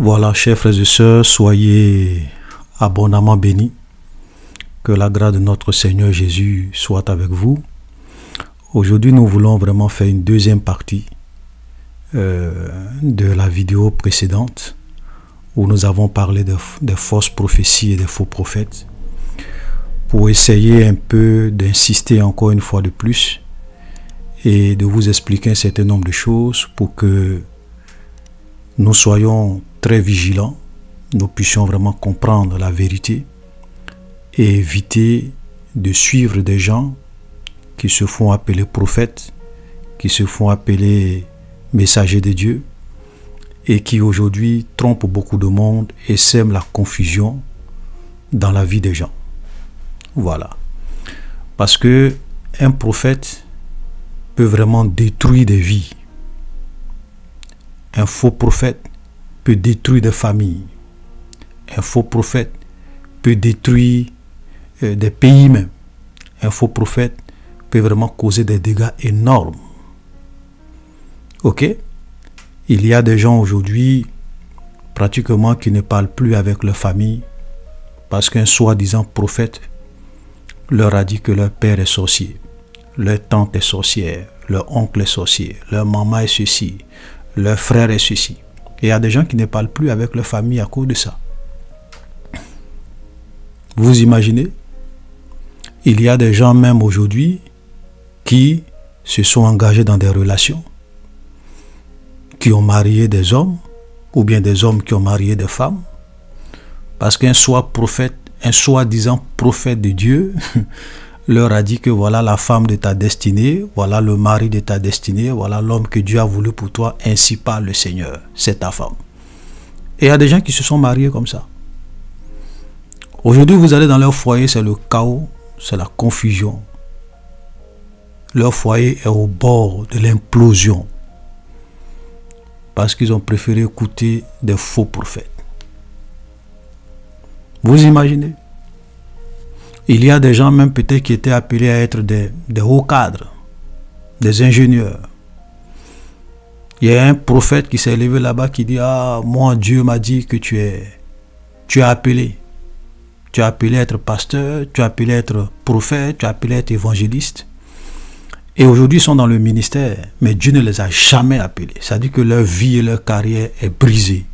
Voilà, chers frères et sœurs, soyez abondamment bénis. Que la grâce de notre Seigneur Jésus soit avec vous. Aujourd'hui, nous voulons vraiment faire une deuxième partie de la vidéo précédente où nous avons parlé des fausses prophéties et des faux prophètes, pour essayer un peu d'insister encore une fois de plus et de vous expliquer un certain nombre de choses pour que nous soyons très vigilants, nous puissions vraiment comprendre la vérité et éviter de suivre des gens qui se font appeler prophètes, qui se font appeler messagers de Dieu et qui aujourd'hui trompent beaucoup de monde et sèment la confusion dans la vie des gens. Voilà. Parce que un prophète peut vraiment détruire des vies. Un faux prophète peut détruire des familles. Un faux prophète peut détruire des pays même. Un faux prophète peut vraiment causer des dégâts énormes. Ok? Il y a des gens aujourd'hui pratiquement qui ne parlent plus avec leur famille parce qu'un soi-disant prophète leur a dit que leur père est sorcier, leur tante est sorcière, leur oncle est sorcier, leur maman est ceci, leur frère est ceci. Et il y a des gens qui ne parlent plus avec leur famille à cause de ça. Vous imaginez? Il y a des gens même aujourd'hui qui se sont engagés dans des relations, qui ont marié des hommes, ou bien des hommes qui ont marié des femmes, parce qu'un soi-disant prophète de Dieu leur a dit que voilà la femme de ta destinée, voilà le mari de ta destinée, voilà l'homme que Dieu a voulu pour toi, ainsi parle le Seigneur, c'est ta femme. Et il y a des gens qui se sont mariés comme ça. Aujourd'hui, vous allez dans leur foyer, c'est le chaos, c'est la confusion. Leur foyer est au bord de l'implosion parce qu'ils ont préféré écouter des faux prophètes. Vous imaginez? Il y a des gens même peut-être qui étaient appelés à être des hauts cadres, des ingénieurs. Il y a un prophète qui s'est levé là-bas qui dit « Ah, moi Dieu m'a dit que tu es appelé. Tu es appelé à être pasteur, tu es appelé à être prophète, tu es appelé à être évangéliste. » Et aujourd'hui, ils sont dans le ministère, mais Dieu ne les a jamais appelés. Ça dit que leur vie et leur carrière est brisée.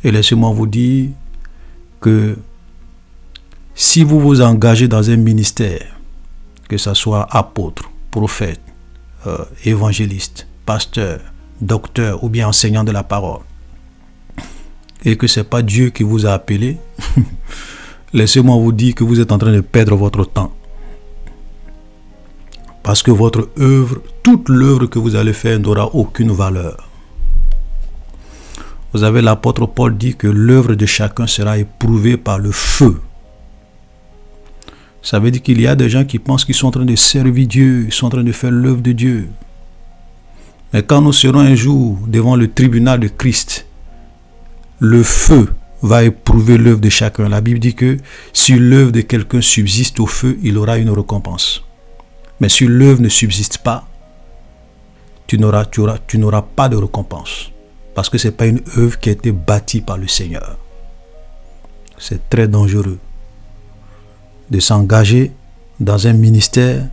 Et laissez-moi vous dire que si vous vous engagez dans un ministère, que ce soit apôtre, prophète, évangéliste, pasteur, docteur ou bien enseignant de la parole, et que ce n'est pas Dieu qui vous a appelé, laissez-moi vous dire que vous êtes en train de perdre votre temps. Parce que votre œuvre, toute l'œuvre que vous allez faire n'aura aucune valeur. Vous avez l'apôtre Paul dit que l'œuvre de chacun sera éprouvée par le feu. Ça veut dire qu'il y a des gens qui pensent qu'ils sont en train de servir Dieu, ils sont en train de faire l'œuvre de Dieu. Mais quand nous serons un jour devant le tribunal de Christ, le feu va éprouver l'œuvre de chacun. La Bible dit que si l'œuvre de quelqu'un subsiste au feu, il aura une récompense. Mais si l'œuvre ne subsiste pas, tu n'auras pas de récompense. Parce que ce n'est pas une œuvre qui a été bâtie par le Seigneur. C'est très dangereux de s'engager dans un ministère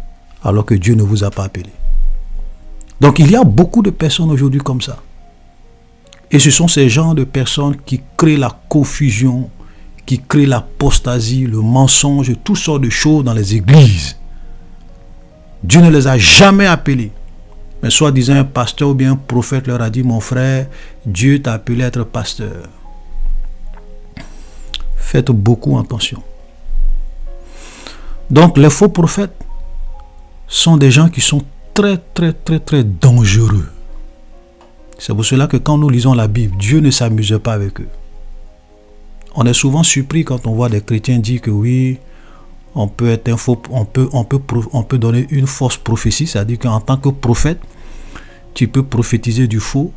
alors que Dieu ne vous a pas appelé. Donc il y a beaucoup de personnes aujourd'hui comme ça. Et ce sont ces genres de personnes qui créent la confusion, qui créent l'apostasie, le mensonge, toutes sortes de choses dans les églises. Dieu ne les a jamais appelés. Mais soi-disant un pasteur ou bien un prophète leur a dit « Mon frère, Dieu t'a appelé à être pasteur. » Faites beaucoup attention. Donc les faux prophètes sont des gens qui sont très dangereux. C'est pour cela que quand nous lisons la Bible, Dieu ne s'amuse pas avec eux. On est souvent surpris quand on voit des chrétiens dire que oui, on peut être un faux, on peut donner une fausse prophétie, c'est-à-dire qu'en tant que prophète, tu peux prophétiser du faux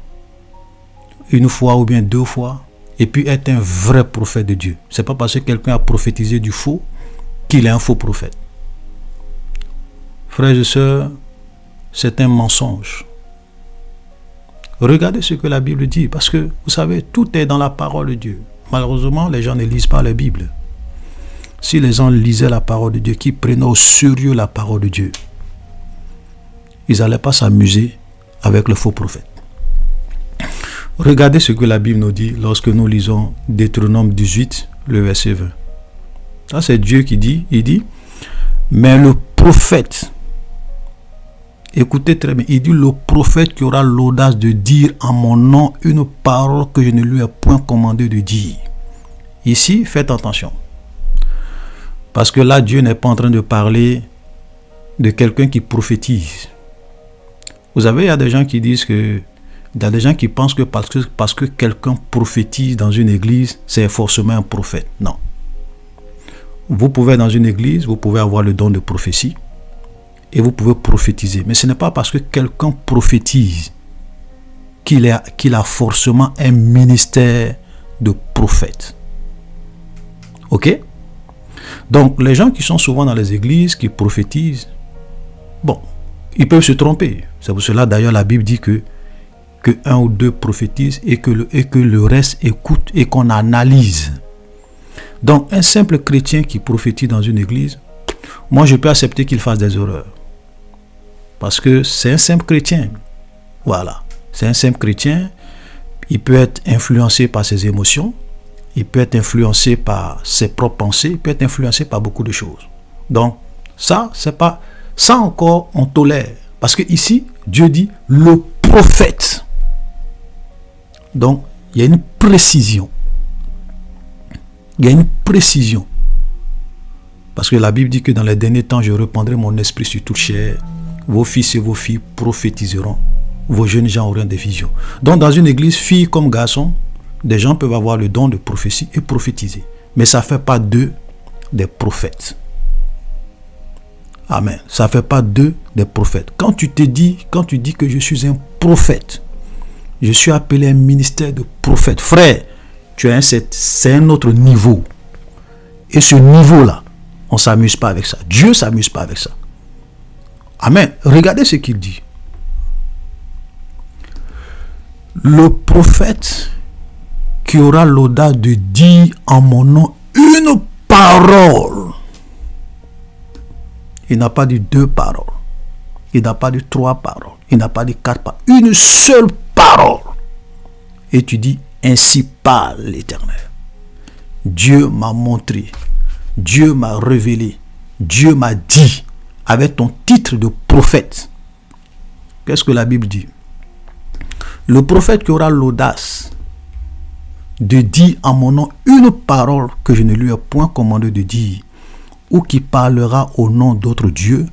une fois ou bien deux fois et puis être un vrai prophète de Dieu. C'est pas parce que quelqu'un a prophétisé du faux qu'il est un faux prophète. Frères et sœurs, c'est un mensonge. Regardez ce que la Bible dit, parce que, vous savez, tout est dans la parole de Dieu. Malheureusement, les gens ne lisent pas la Bible. Si les gens lisaient la parole de Dieu, qui prenaient au sérieux la parole de Dieu, ils n'allaient pas s'amuser avec le faux prophète. Regardez ce que la Bible nous dit lorsque nous lisons Deutéronome 18, le verset 20. Ça, c'est Dieu qui dit, il dit, mais le prophète, écoutez très bien, il dit le prophète qui aura l'audace de dire en mon nom une parole que je ne lui ai point commandé de dire. Ici, faites attention. Parce que là, Dieu n'est pas en train de parler de quelqu'un qui prophétise. Vous savez, il y a des gens qui disent que, il y a des gens qui pensent que parce que quelqu'un prophétise dans une église, c'est forcément un prophète. Non. Vous pouvez dans une église, vous pouvez avoir le don de prophétie et vous pouvez prophétiser. Mais ce n'est pas parce que quelqu'un prophétise qu'il a forcément un ministère de prophète. Ok? Donc, les gens qui sont souvent dans les églises, qui prophétisent, bon, ils peuvent se tromper. C'est pour cela, d'ailleurs, la Bible dit que un ou deux prophétisent et que le reste écoute et qu'on analyse. Donc, un simple chrétien qui prophétise dans une église, moi, je peux accepter qu'il fasse des erreurs. Parce que c'est un simple chrétien. Voilà. C'est un simple chrétien. Il peut être influencé par ses émotions. Il peut être influencé par ses propres pensées. Il peut être influencé par beaucoup de choses. Donc, ça, c'est pas... Ça encore, on tolère. Parce que ici, Dieu dit le prophète. Donc, il y a une précision. Il y a une précision. Parce que la Bible dit que dans les derniers temps, je répandrai mon esprit sur toute chair. Vos fils et vos filles prophétiseront. Vos jeunes gens auront des visions. Donc, dans une église, filles comme garçons, des gens peuvent avoir le don de prophétie et prophétiser. Mais ça ne fait pas d'eux des prophètes. Amen. Ça ne fait pas d'eux des prophètes. Quand tu dis que je suis un prophète, je suis appelé à un ministère de prophète. Frère, c'est un autre niveau. Et ce niveau-là, on ne s'amuse pas avec ça. Dieu ne s'amuse pas avec ça. Amen. Regardez ce qu'il dit. Le prophète qui aura l'audace de dire en mon nom une parole. Il n'a pas dit 2 paroles. Il n'a pas dit 3 paroles. Il n'a pas dit 4 paroles. Une seule parole. Et tu dis, ainsi parle l'Éternel. Dieu m'a montré. Dieu m'a révélé. Dieu m'a dit. Avec ton titre de prophète. Qu'est-ce que la Bible dit? Le prophète qui aura l'audace de dire en mon nom une parole que je ne lui ai point commandé de dire, ou qui parlera au nom d'autres dieux,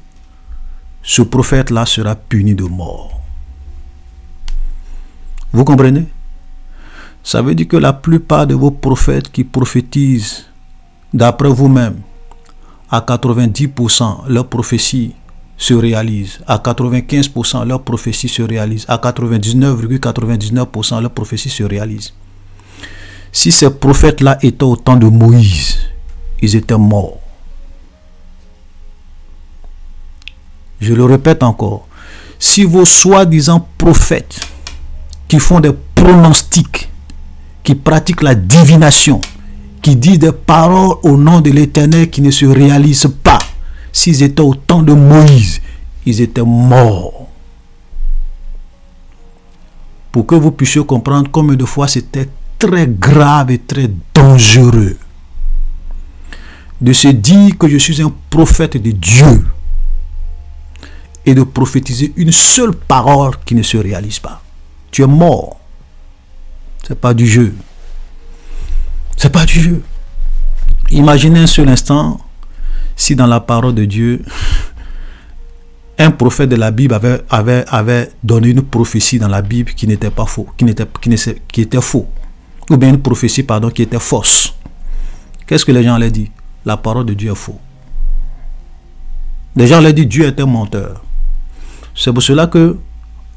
ce prophète-là sera puni de mort. Vous comprenez? Ça veut dire que la plupart de vos prophètes qui prophétisent, d'après vous-même, à 90%, leur prophétie se réalise. À 95%, leur prophétie se réalise. À 99,99%, leur prophétie se réalise. Si ces prophètes-là étaient au temps de Moïse, ils étaient morts. Je le répète encore. Si vos soi-disant prophètes qui font des pronostics, qui pratiquent la divination, qui disent des paroles au nom de l'Éternel qui ne se réalisent pas, s'ils étaient au temps de Moïse, ils étaient morts. Pour que vous puissiez comprendre combien de fois c'était très grave et très dangereux de se dire que je suis un prophète de Dieu et de prophétiser une seule parole qui ne se réalise pas. Tu es mort. C'est pas du jeu. C'est pas du jeu. Imaginez un seul instant si dans la parole de Dieu un prophète de la Bible avait donné une prophétie dans la Bible qui n'était pas faux, qui était faux, ou bien une prophétie pardon qui était fausse. Qu'est-ce que les gens allaient dire? La parole de Dieu est faux. Les gens allaient dire Dieu est un menteur. C'est pour cela que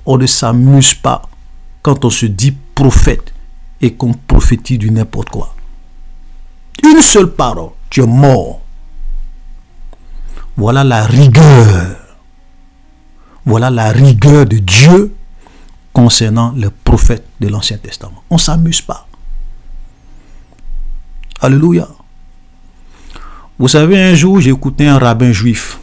on ne s'amuse pas quand on se dit prophète et qu'on prophétise du n'importe quoi. Une seule parole, tu es mort. Voilà la rigueur. Voilà la rigueur de Dieu concernant les prophètes de l'Ancien Testament. On ne s'amuse pas. Alléluia. Vous savez, un jour, j'ai écouté un rabbin juif.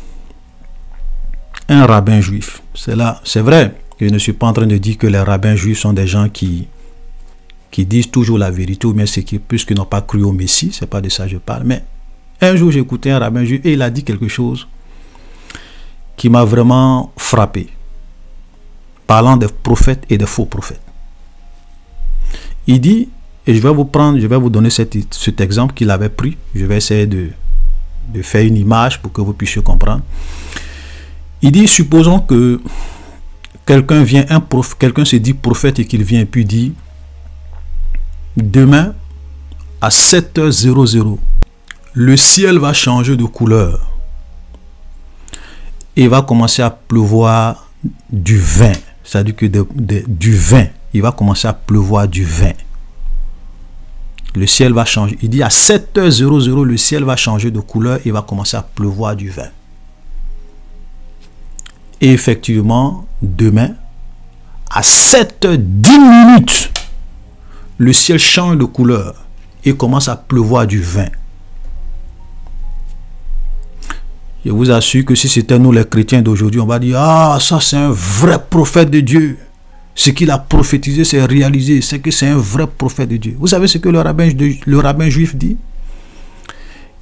Un rabbin juif. C'est vrai, je ne suis pas en train de dire que les rabbins juifs sont des gens qui disent toujours la vérité, ou bien c'est puisqu'ils n'ont pas cru au Messie, c'est pas de ça que je parle. Mais un jour, j'ai écouté un rabbin juif et il a dit quelque chose qui m'a vraiment frappé, parlant des prophètes et des faux prophètes. Il dit, et je vais vous donner cet exemple qu'il avait pris. Je vais essayer de faire une image pour que vous puissiez comprendre. Il dit, supposons que quelqu'un se dit prophète et qu'il vient et puis dit, demain à 7h00, le ciel va changer de couleur et va commencer à pleuvoir du vin. C'est-à-dire que du vin, il va commencer à pleuvoir du vin. Le ciel va changer. Il dit à 7h00, le ciel va changer de couleur et va commencer à pleuvoir du vin. Et effectivement, demain, à 7h10, le ciel change de couleur et commence à pleuvoir du vin. Je vous assure que si c'était nous les chrétiens d'aujourd'hui, on va dire, ah, ça c'est un vrai prophète de Dieu. Ce qu'il a prophétisé, c'est réalisé. C'est que c'est un vrai prophète de Dieu. Vous savez ce que le rabbin juif dit?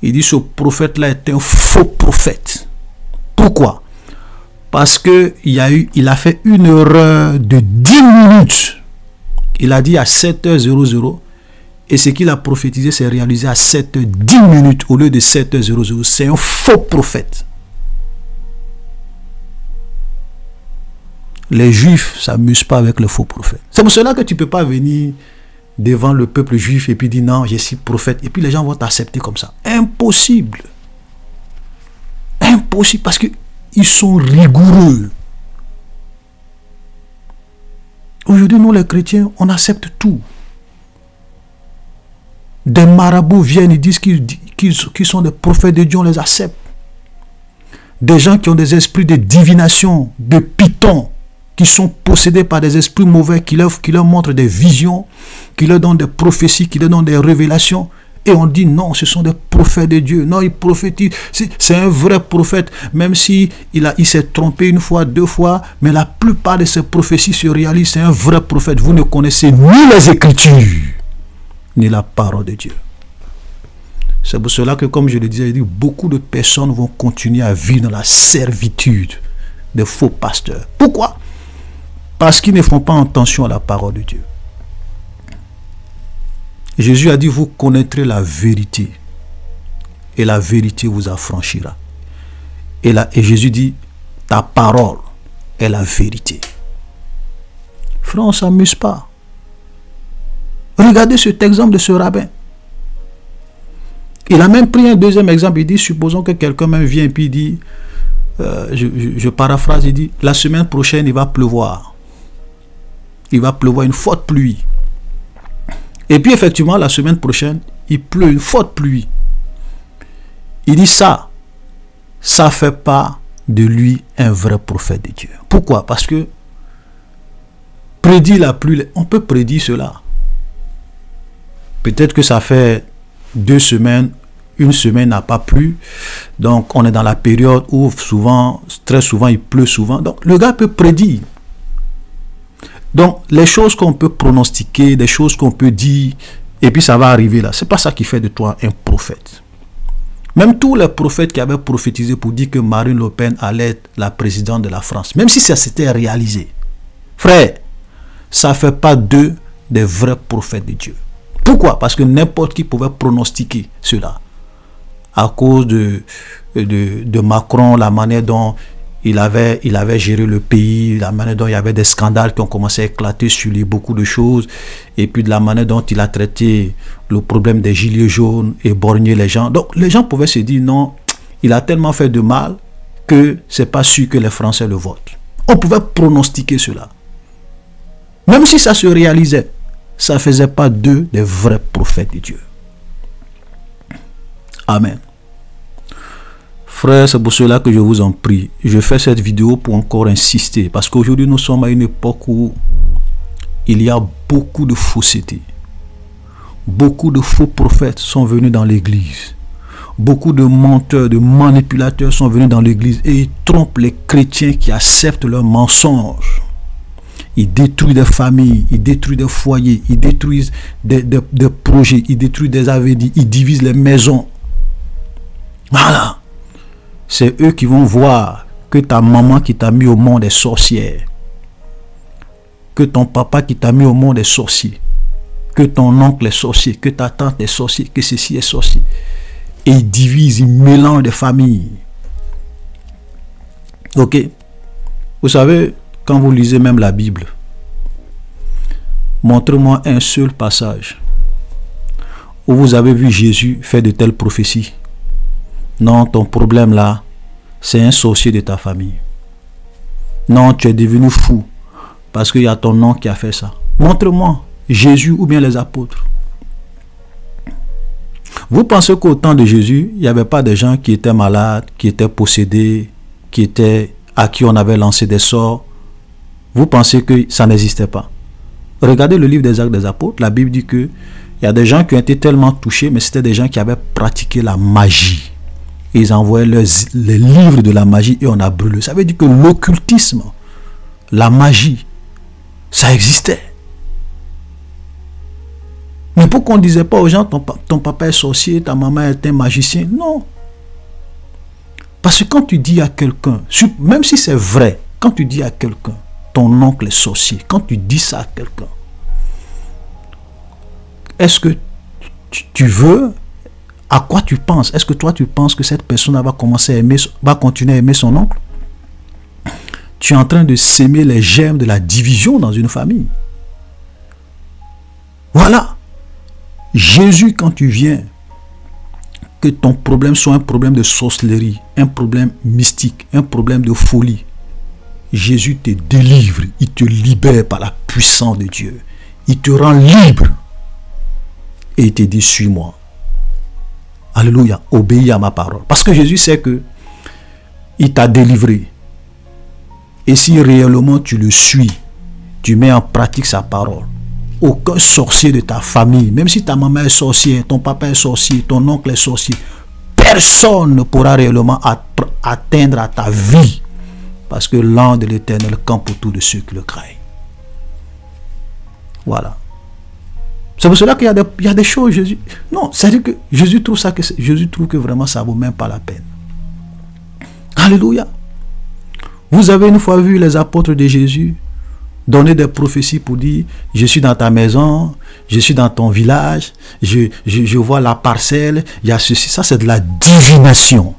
Il dit, ce prophète-là est un faux prophète. Pourquoi? Parce qu'il a fait une erreur de 10 minutes. Il a dit à 7h00 et ce qu'il a prophétisé s'est réalisé à 7h10 au lieu de 7h00. C'est un faux prophète. Les juifs ne s'amusent pas avec le faux prophète. C'est pour cela que tu ne peux pas venir devant le peuple juif et puis dire non, je suis prophète. Et puis les gens vont t'accepter comme ça. Impossible. Impossible parce qu'ils sont rigoureux. Aujourd'hui, nous les chrétiens, on accepte tout. Des marabouts viennent, ils disent qu'ils sont des prophètes de Dieu, on les accepte. Des gens qui ont des esprits de divination, de python, qui sont possédés par des esprits mauvais, qui leur montrent des visions, qui leur donnent des prophéties, qui leur donnent des révélations. Et on dit non, ce sont des prophètes de Dieu. Non, ils prophétisent. C'est un vrai prophète, même si il s'est trompé une fois, deux fois, mais la plupart de ces prophéties se réalisent. C'est un vrai prophète. Vous ne connaissez ni les Écritures, ni la parole de Dieu. C'est pour cela que, comme je le disais, beaucoup de personnes vont continuer à vivre dans la servitude des faux pasteurs. Pourquoi? Parce qu'ils ne font pas attention à la parole de Dieu. Jésus a dit, vous connaîtrez la vérité et la vérité vous affranchira. Et Jésus dit, ta parole est la vérité. Frère, on ne s'amuse pas. Regardez cet exemple de ce rabbin. Il a même pris un deuxième exemple. Il dit, supposons que quelqu'un même vient et puis dit, je paraphrase, il dit, la semaine prochaine, il va pleuvoir. Il va pleuvoir une forte pluie. Et puis effectivement, la semaine prochaine, il pleut une forte pluie. Il dit ça ne fait pas de lui un vrai prophète de Dieu. Pourquoi? Parce que prédire la pluie, on peut prédire cela. Peut-être que ça fait 2 semaines, une semaine n'a pas plu. Donc on est dans la période où très souvent, il pleut souvent. Donc le gars peut prédire. Donc, les choses qu'on peut pronostiquer, des choses qu'on peut dire, et puis ça va arriver là. Ce n'est pas ça qui fait de toi un prophète. Même tous les prophètes qui avaient prophétisé pour dire que Marine Le Pen allait être la présidente de la France, même si ça s'était réalisé, frère, ça ne fait pas d'eux des vrais prophètes de Dieu. Pourquoi? Parce que n'importe qui pouvait pronostiquer cela. À cause de Macron, la manière dont il avait géré le pays, la manière dont il y avait des scandales qui ont commencé à éclater sur lui, beaucoup de choses, et puis de la manière dont il a traité le problème des gilets jaunes et borgné les gens. Donc les gens pouvaient se dire non, il a tellement fait de mal que c'est pas sûr que les Français le votent. On pouvait pronostiquer cela. Même si ça se réalisait, ça ne faisait pas d'eux des vrais prophètes de Dieu. Amen. Frères, c'est pour cela que je vous en prie. Je fais cette vidéo pour encore insister. Parce qu'aujourd'hui, nous sommes à une époque où il y a beaucoup de fausseté. Beaucoup de faux prophètes sont venus dans l'église. Beaucoup de menteurs, de manipulateurs sont venus dans l'église et ils trompent les chrétiens qui acceptent leurs mensonges. Ils détruisent des familles, ils détruisent des foyers, ils détruisent des projets, ils détruisent des avenirs, ils divisent les maisons. Voilà. C'est eux qui vont voir que ta maman qui t'a mis au monde est sorcière. Que ton papa qui t'a mis au monde est sorcier. Que ton oncle est sorcier. Que ta tante est sorcier. Que ceci est sorcier. Et ils divisent, ils mélangent des familles. Ok. Vous savez, quand vous lisez même la Bible, montrez-moi un seul passage où vous avez vu Jésus faire de telles prophéties. Non, ton problème là, c'est un sorcier de ta famille. Non, tu es devenu fou parce qu'il y a ton oncle qui a fait ça. Montre-moi Jésus ou bien les apôtres. Vous pensez qu'au temps de Jésus, il n'y avait pas des gens qui étaient malades, qui étaient possédés, à qui on avait lancé des sorts? Vous pensez que ça n'existait pas? Regardez le livre des Actes des Apôtres. La Bible dit que il y a des gens qui ont été tellement touchés, mais c'était des gens qui avaient pratiqué la magie. Et ils envoyaient les livres de la magie et on a brûlé. Ça veut dire que l'occultisme, la magie, ça existait. Mais pourquoi on ne disait pas aux gens, ton papa est sorcier, ta maman est un magicien? Non. Parce que quand tu dis à quelqu'un, même si c'est vrai, quand tu dis à quelqu'un, ton oncle est sorcier, quand tu dis ça à quelqu'un, est-ce que tu veux, à quoi tu penses? Est-ce que toi tu penses que cette personne va commencer à aimer, va continuer à aimer son oncle? Tu es en train de s'aimer les germes de la division dans une famille. Voilà. Jésus, quand tu viens, que ton problème soit un problème de sorcellerie, un problème mystique, un problème de folie, Jésus te délivre, il te libère par la puissance de Dieu. Il te rend libre. Et il te dit, suis-moi. Alléluia, obéis à ma parole. Parce que Jésus sait que il t'a délivré. Et si réellement tu le suis, tu mets en pratique sa parole, aucun sorcier de ta famille, même si ta maman est sorcière, ton papa est sorcier, ton oncle est sorcier, personne ne pourra réellement atteindre à ta vie. Parce que l'ange de l'Éternel campe autour de ceux qui le craignent. Voilà. C'est pour cela qu'il y a des choses, Jésus. Non, c'est-à-dire que Jésus trouve que vraiment ça ne vaut même pas la peine. Alléluia. Vous avez une fois vu les apôtres de Jésus donner des prophéties pour dire, je suis dans ta maison, je suis dans ton village, je vois la parcelle, il y a ceci. Ça, c'est de la divination.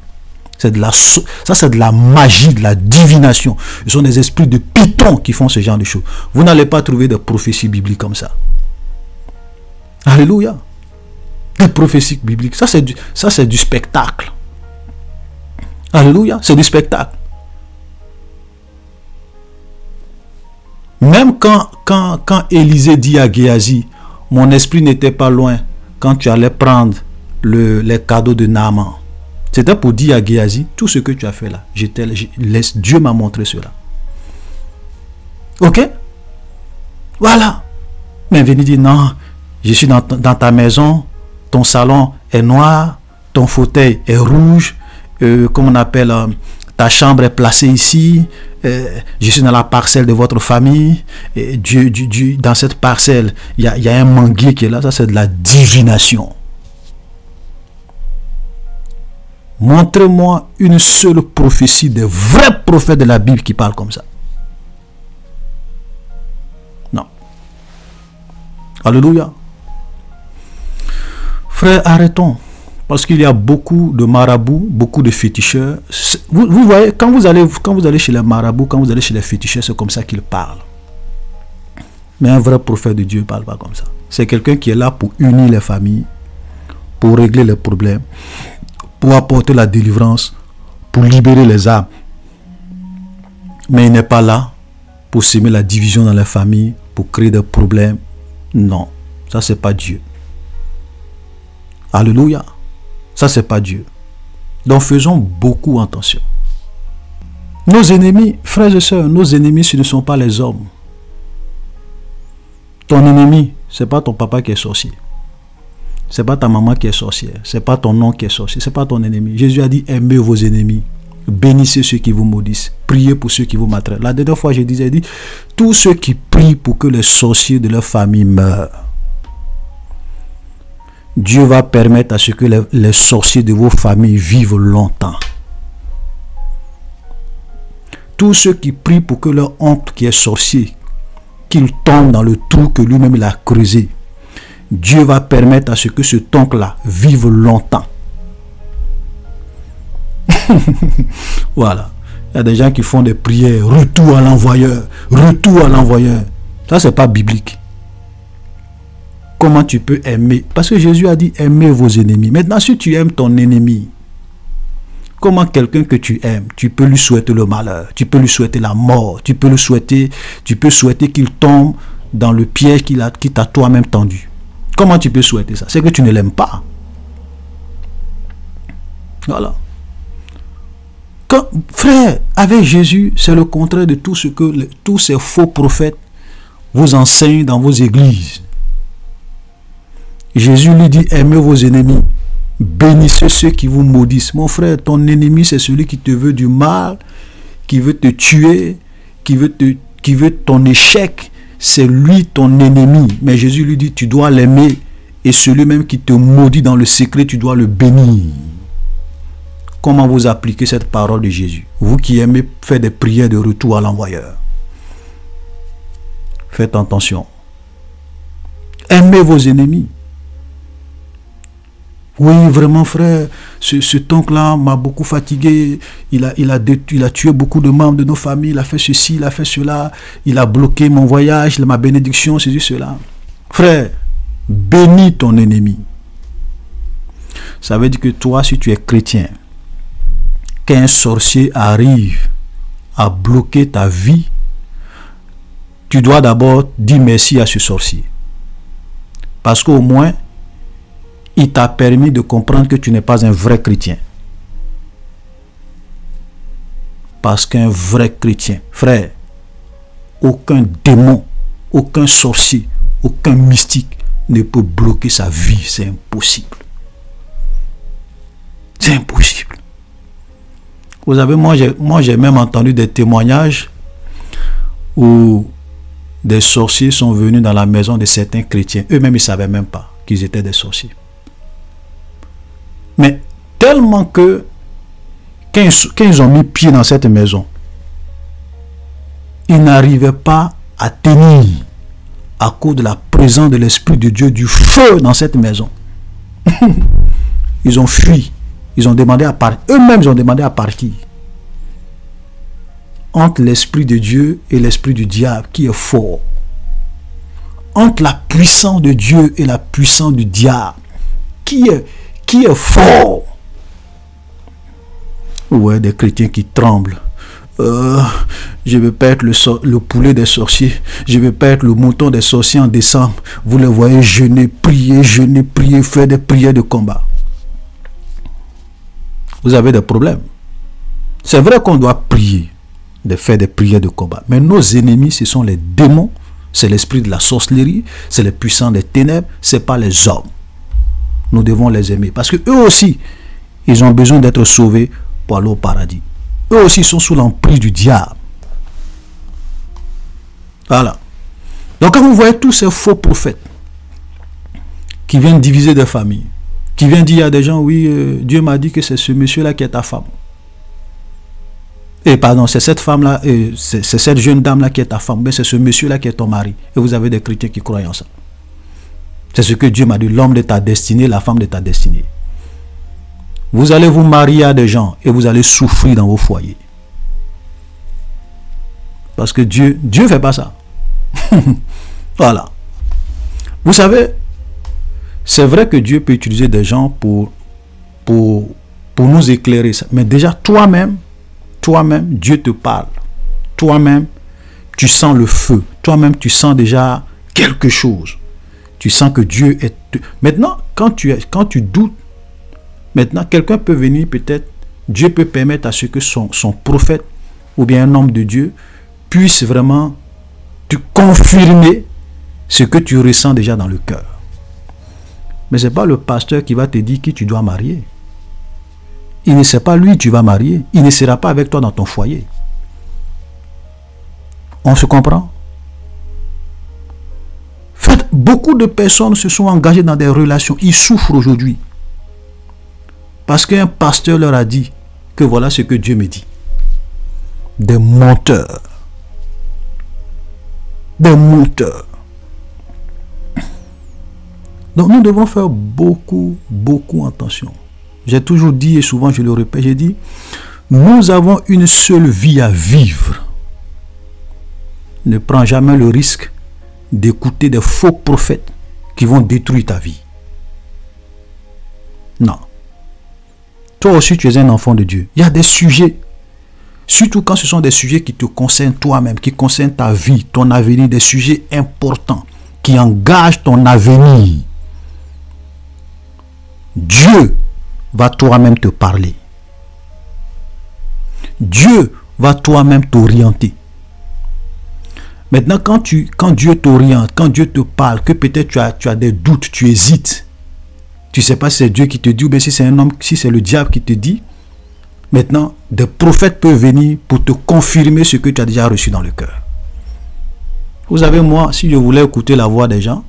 Ça, c'est de la magie, de la divination. Ce sont des esprits de python qui font ce genre de choses. Vous n'allez pas trouver de prophéties bibliques comme ça. Alléluia. Des prophéties bibliques. Ça, c'est du spectacle. Alléluia. C'est du spectacle. Même quand Élisée dit à Géasi, mon esprit n'était pas loin quand tu allais prendre les cadeaux de Naaman. C'était pour dire à Géasi, tout ce que tu as fait là, Dieu m'a montré cela. Ok? Voilà. Mais venez dire, non, je suis dans ta maison, ton salon est noir, ton fauteuil est rouge, comme on appelle, ta chambre est placée ici, je suis dans la parcelle de votre famille, et dans cette parcelle, il y a un manguier qui est là, ça c'est de la divination. Montrez-moi une seule prophétie des vrais prophètes de la Bible qui parlent comme ça. Non. Alléluia. Frères, arrêtons. Parce qu'il y a beaucoup de marabouts, beaucoup de féticheurs. Vous voyez, quand vous allez chez les marabouts, quand vous allez chez les féticheurs, c'est comme ça qu'ils parlent. Mais un vrai prophète de Dieu ne parle pas comme ça. C'est quelqu'un qui est là pour unir les familles, pour régler les problèmes, pour apporter la délivrance, pour libérer les âmes. Mais il n'est pas là pour semer la division dans les familles, pour créer des problèmes. Non, ça c'est pas Dieu. Alléluia. Ça c'est pas Dieu. Donc faisons beaucoup attention. Nos ennemis, frères et sœurs, nos ennemis, ce ne sont pas les hommes. Ton ennemi, ce n'est pas ton papa qui est sorcier. Ce n'est pas ta maman qui est sorcière. Ce n'est pas ton oncle qui est sorcier. Ce n'est pas ton ennemi. Jésus a dit, aimez vos ennemis. Bénissez ceux qui vous maudissent. Priez pour ceux qui vous maltraitent. La dernière fois, je disais, il dit, tous ceux qui prient pour que les sorciers de leur famille meurent, Dieu va permettre à ce que les sorciers de vos familles vivent longtemps. Tous ceux qui prient pour que leur oncle qui est sorcier, qu'il tombe dans le trou que lui-même il a creusé, Dieu va permettre à ce que cet oncle-là vive longtemps. Voilà. Il y a des gens qui font des prières, retour à l'envoyeur, retour à l'envoyeur. Ça, c'est pas biblique. Comment tu peux aimer? Parce que Jésus a dit, aimez vos ennemis. Maintenant, si tu aimes ton ennemi, comment quelqu'un que tu aimes, tu peux lui souhaiter le malheur, tu peux lui souhaiter la mort, tu peux souhaiter qu'il tombe dans le piège qu'il t'a toi-même tendu. Comment tu peux souhaiter ça? C'est que tu ne l'aimes pas. Voilà. Frère, avec Jésus, c'est le contraire de tout ce que tous ces faux prophètes vous enseignent dans vos églises. Jésus lui dit, aimez vos ennemis, bénissez ceux qui vous maudissent. Mon frère, ton ennemi, c'est celui qui te veut du mal, qui veut te tuer, qui veut ton échec. C'est lui ton ennemi. Mais Jésus lui dit, tu dois l'aimer. Et celui même qui te maudit dans le secret, tu dois le bénir. Comment vous appliquez cette parole de Jésus? Vous qui aimez faire des prières de retour à l'envoyeur. Faites attention. Aimez vos ennemis. Oui, vraiment, frère, cet oncle-là m'a beaucoup fatigué. Il a tué beaucoup de membres de nos familles. Il a fait ceci, il a fait cela. Il a bloqué mon voyage, ma bénédiction, c'est cela. Frère, bénis ton ennemi. Ça veut dire que toi, si tu es chrétien, qu'un sorcier arrive à bloquer ta vie, tu dois d'abord dire merci à ce sorcier. Parce qu'au moins, il t'a permis de comprendre que tu n'es pas un vrai chrétien. Parce qu'un vrai chrétien, frère, aucun démon, aucun sorcier, aucun mystique ne peut bloquer sa vie. C'est impossible. C'est impossible. Vous savez, moi j'ai même entendu des témoignages où des sorciers sont venus dans la maison de certains chrétiens. Eux-mêmes, ils ne savaient même pas qu'ils étaient des sorciers. Mais tellement que quand ils ont mis pied dans cette maison, ils n'arrivaient pas à tenir à cause de la présence de l'Esprit de Dieu, du feu dans cette maison. Ils ont fui. Ils ont demandé à partir. Eux-mêmes, ils ont demandé à partir. Entre l'Esprit de Dieu et l'Esprit du diable, qui est fort. Entre la puissance de Dieu et la puissance du diable, qui est fort. Ouais, des chrétiens qui tremblent. Je ne vais pas être le poulet des sorciers. Je ne vais pas être le mouton des sorciers en décembre. Vous les voyez jeûner, prier, faire des prières de combat. Vous avez des problèmes. C'est vrai qu'on doit prier, de faire des prières de combat. Mais nos ennemis, ce sont les démons, c'est l'esprit de la sorcellerie, c'est les puissants des ténèbres, ce n'est pas les hommes. Nous devons les aimer. Parce que eux aussi, ils ont besoin d'être sauvés pour aller au paradis. Eux aussi sont sous l'emprise du diable. Voilà. Donc quand vous voyez tous ces faux prophètes qui viennent diviser des familles, qui viennent dire à des gens, oui, Dieu m'a dit que c'est ce monsieur-là qui est ta femme. Et pardon, c'est cette femme-là, c'est cette jeune dame-là qui est ta femme, mais c'est ce monsieur-là qui est ton mari. Et vous avez des chrétiens qui croient en ça. C'est ce que Dieu m'a dit, l'homme de ta destinée, la femme de ta destinée. Vous allez vous marier à des gens et vous allez souffrir dans vos foyers. Parce que Dieu ne fait pas ça. Voilà. Vous savez, c'est vrai que Dieu peut utiliser des gens pour nous éclairer. Mais déjà, toi-même, Dieu te parle. Toi-même, tu sens le feu. Toi-même, tu sens déjà quelque chose. Tu sens que Dieu est... Maintenant, quand tu doutes, maintenant, quelqu'un peut venir peut-être, Dieu peut permettre à ce que son prophète ou bien un homme de Dieu puisse vraiment te confirmer ce que tu ressens déjà dans le cœur. Mais ce n'est pas le pasteur qui va te dire qui tu dois marier. Il ne sait pas lui tu vas marier. Il ne sera pas avec toi dans ton foyer. On se comprend? Faites, beaucoup de personnes se sont engagées dans des relations. Ils souffrent aujourd'hui. Parce qu'un pasteur leur a dit que voilà ce que Dieu me dit. Des menteurs. Des menteurs. Donc nous devons faire beaucoup attention. J'ai toujours dit et souvent je le répète, j'ai dit, nous avons une seule vie à vivre. Ne prends jamais le risque d'écouter des faux prophètes qui vont détruire ta vie. Non. Toi aussi tu es un enfant de Dieu. Il y a des sujets, surtout quand ce sont des sujets qui te concernent toi-même, qui concernent ta vie, ton avenir, des sujets importants, qui engagent ton avenir. Dieu va toi-même te parler. Dieu va toi-même t'orienter. Maintenant, quand Dieu t'oriente, quand Dieu te parle, que peut-être tu as des doutes, tu hésites, tu ne sais pas si c'est Dieu qui te dit ou bien si c'est un homme, si c'est le diable qui te dit, maintenant, des prophètes peuvent venir pour te confirmer ce que tu as déjà reçu dans le cœur. Vous savez, moi, si je voulais écouter la voix des gens,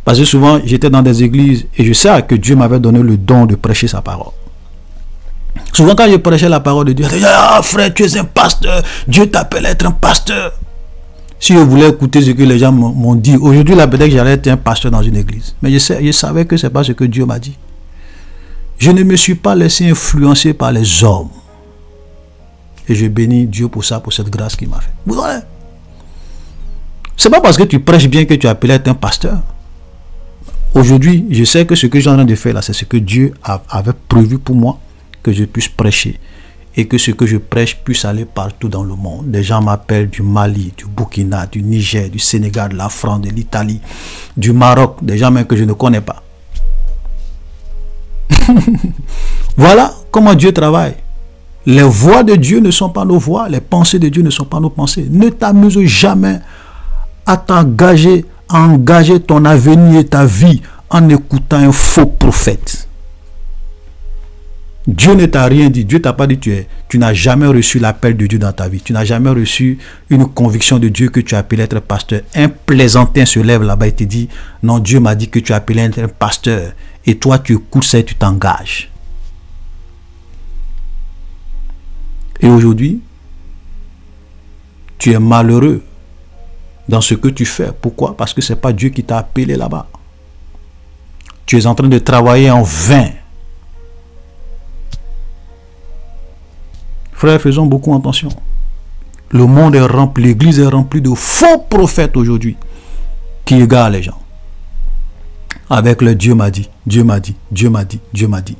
parce que souvent, j'étais dans des églises et je sais que Dieu m'avait donné le don de prêcher sa parole. Souvent, quand je prêchais la parole de Dieu, je disais, ah frère, tu es un pasteur, Dieu t'appelle à être un pasteur. Si je voulais écouter ce que les gens m'ont dit, aujourd'hui, là, peut-être que j'allais être un pasteur dans une église. Mais je savais que ce n'est pas ce que Dieu m'a dit. Je ne me suis pas laissé influencer par les hommes. Et je bénis Dieu pour ça, pour cette grâce qu'il m'a fait. Vous voyez? Ce n'est pas parce que tu prêches bien que tu es appelé à être un pasteur. Aujourd'hui, je sais que ce que j'ai en train de faire là, c'est ce que Dieu avait prévu pour moi, que je puisse prêcher. Et que ce que je prêche puisse aller partout dans le monde. Des gens m'appellent du Mali, du Burkina, du Niger, du Sénégal, de la France, de l'Italie, du Maroc. Des gens même que je ne connais pas. Voilà comment Dieu travaille. Les voix de Dieu ne sont pas nos voix. Les pensées de Dieu ne sont pas nos pensées. Ne t'amuse jamais à t'engager, à engager ton avenir et ta vie en écoutant un faux prophète. Dieu ne t'a rien dit. Dieu t'a pas dit tu n'as jamais reçu l'appel de Dieu dans ta vie. Tu n'as jamais reçu une conviction de Dieu que tu as appelé être pasteur. Un plaisantin se lève là-bas et te dit non, Dieu m'a dit que tu as appelé être un pasteur. Et toi tu écoutes ça et tu t'engages. Et aujourd'hui, tu es malheureux dans ce que tu fais. Pourquoi? Parce que ce n'est pas Dieu qui t'a appelé là-bas. Tu es en train de travailler en vain. Frères, faisons beaucoup attention. Le monde est rempli, l'église est remplie de faux prophètes aujourd'hui qui égarent les gens. Avec le Dieu m'a dit, Dieu m'a dit, Dieu m'a dit, Dieu m'a dit.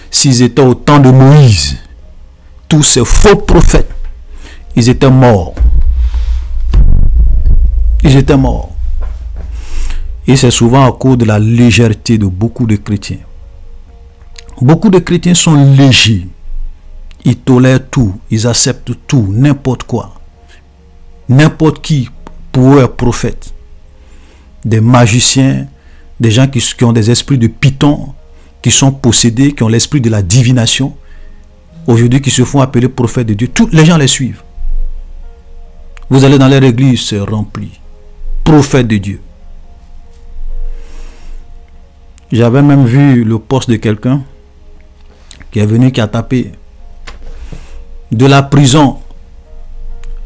S'ils étaient au temps de Moïse, tous ces faux prophètes, ils étaient morts. Ils étaient morts. Et c'est souvent à cause de la légèreté de beaucoup de chrétiens. Beaucoup de chrétiens sont légers. Ils tolèrent tout, ils acceptent tout, n'importe quoi. N'importe qui pour eux est prophète. Des magiciens, des gens qui ont des esprits de python, qui sont possédés, qui ont l'esprit de la divination. Aujourd'hui, qui se font appeler prophètes de Dieu. Tous les gens les suivent. Vous allez dans leur église, c'est rempli. Prophètes de Dieu. J'avais même vu le poste de quelqu'un qui est venu, qui a tapé. De la prison,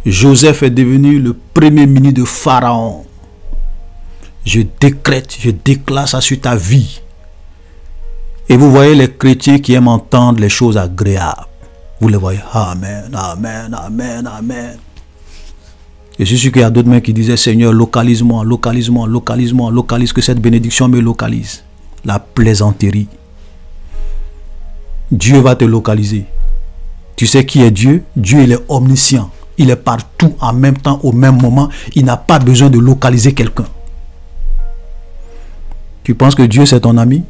Joseph est devenu le premier ministre de Pharaon. Je décrète, je déclare ça sur ta vie. Et vous voyez les chrétiens qui aiment entendre les choses agréables. Vous les voyez. Amen, amen, amen, amen. Et je suis sûr qu'il y a d'autres mains qui disaient, Seigneur, localise-moi, localise-moi, localise-moi, localise, que cette bénédiction me localise. La plaisanterie. Dieu va te localiser. Tu sais qui est Dieu? Dieu, il est omniscient. Il est partout en même temps, au même moment. Il n'a pas besoin de localiser quelqu'un. Tu penses que Dieu, c'est ton ami?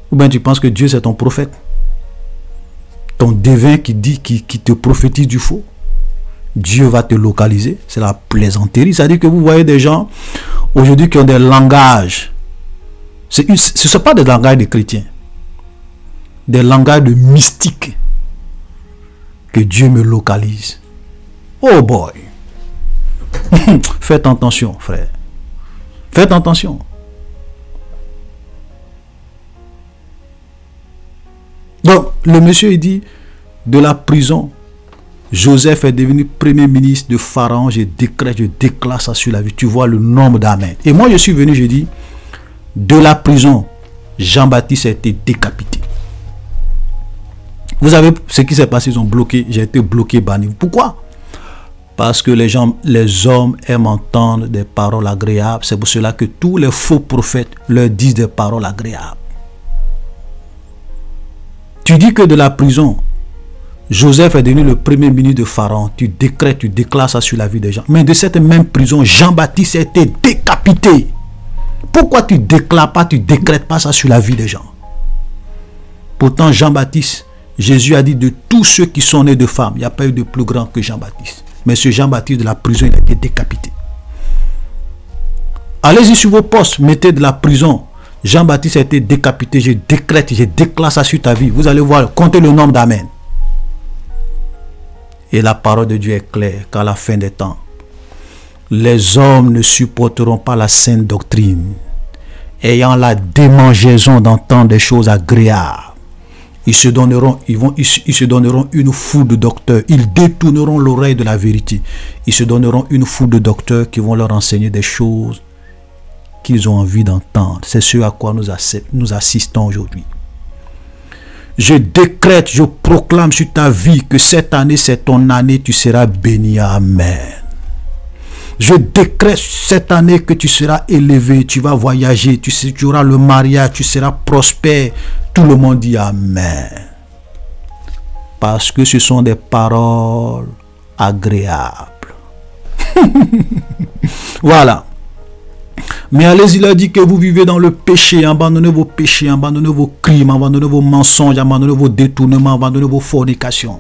Ou bien tu penses que Dieu, c'est ton prophète? Ton devin qui dit, qui te prophétise du faux? Dieu va te localiser. C'est la plaisanterie. C'est-à-dire que vous voyez des gens aujourd'hui qui ont des langages. Ce ne sont pas des langages de chrétiens. Des langages de mystiques. Que Dieu me localise. Oh boy. Faites attention, frère. Faites attention. Donc, le monsieur, il dit, de la prison, Joseph est devenu premier ministre de Pharaon. Je décrète, je déclare ça sur la vie. Tu vois le nombre d'amen. Et moi, je suis venu, je dis, de la prison, Jean-Baptiste a été décapité. Vous savez ce qui s'est passé, ils ont bloqué, j'ai été bloqué, banni. Pourquoi? Parce que les hommes aiment entendre des paroles agréables. C'est pour cela que tous les faux prophètes leur disent des paroles agréables. Tu dis que de la prison, Joseph est devenu le premier ministre de Pharaon. Tu décrètes, tu déclares ça sur la vie des gens. Mais de cette même prison, Jean-Baptiste a été décapité. Pourquoi tu ne déclares pas, tu ne décrètes pas ça sur la vie des gens? Pourtant, Jean-Baptiste, Jésus a dit de tous ceux qui sont nés de femmes, il n'y a pas eu de plus grand que Jean-Baptiste. Mais ce Jean-Baptiste de la prison, il a été décapité. Allez-y sur vos postes, mettez de la prison. Jean-Baptiste a été décapité, je décrète, je déclare ça sur ta vie. Vous allez voir, comptez le nombre d'amen. Et la parole de Dieu est claire qu'à la fin des temps, les hommes ne supporteront pas la sainte doctrine, ayant la démangeaison d'entendre des choses agréables. Ils se donneront une foule de docteurs. Ils détourneront l'oreille de la vérité. Ils se donneront une foule de docteurs qui vont leur enseigner des choses qu'ils ont envie d'entendre. C'est ce à quoi nous assistons aujourd'hui. Je décrète, je proclame sur ta vie que cette année, c'est ton année, tu seras béni. Amen. Je décrète cette année que tu seras élevé, tu vas voyager, tu auras le mariage, tu seras prospère. Tout le monde dit Amen. Parce que ce sont des paroles agréables. Voilà. Mais allez-y, il a dit que vous vivez dans le péché, abandonnez vos péchés, abandonnez vos crimes, abandonnez vos mensonges, abandonnez vos détournements, abandonnez vos fornications.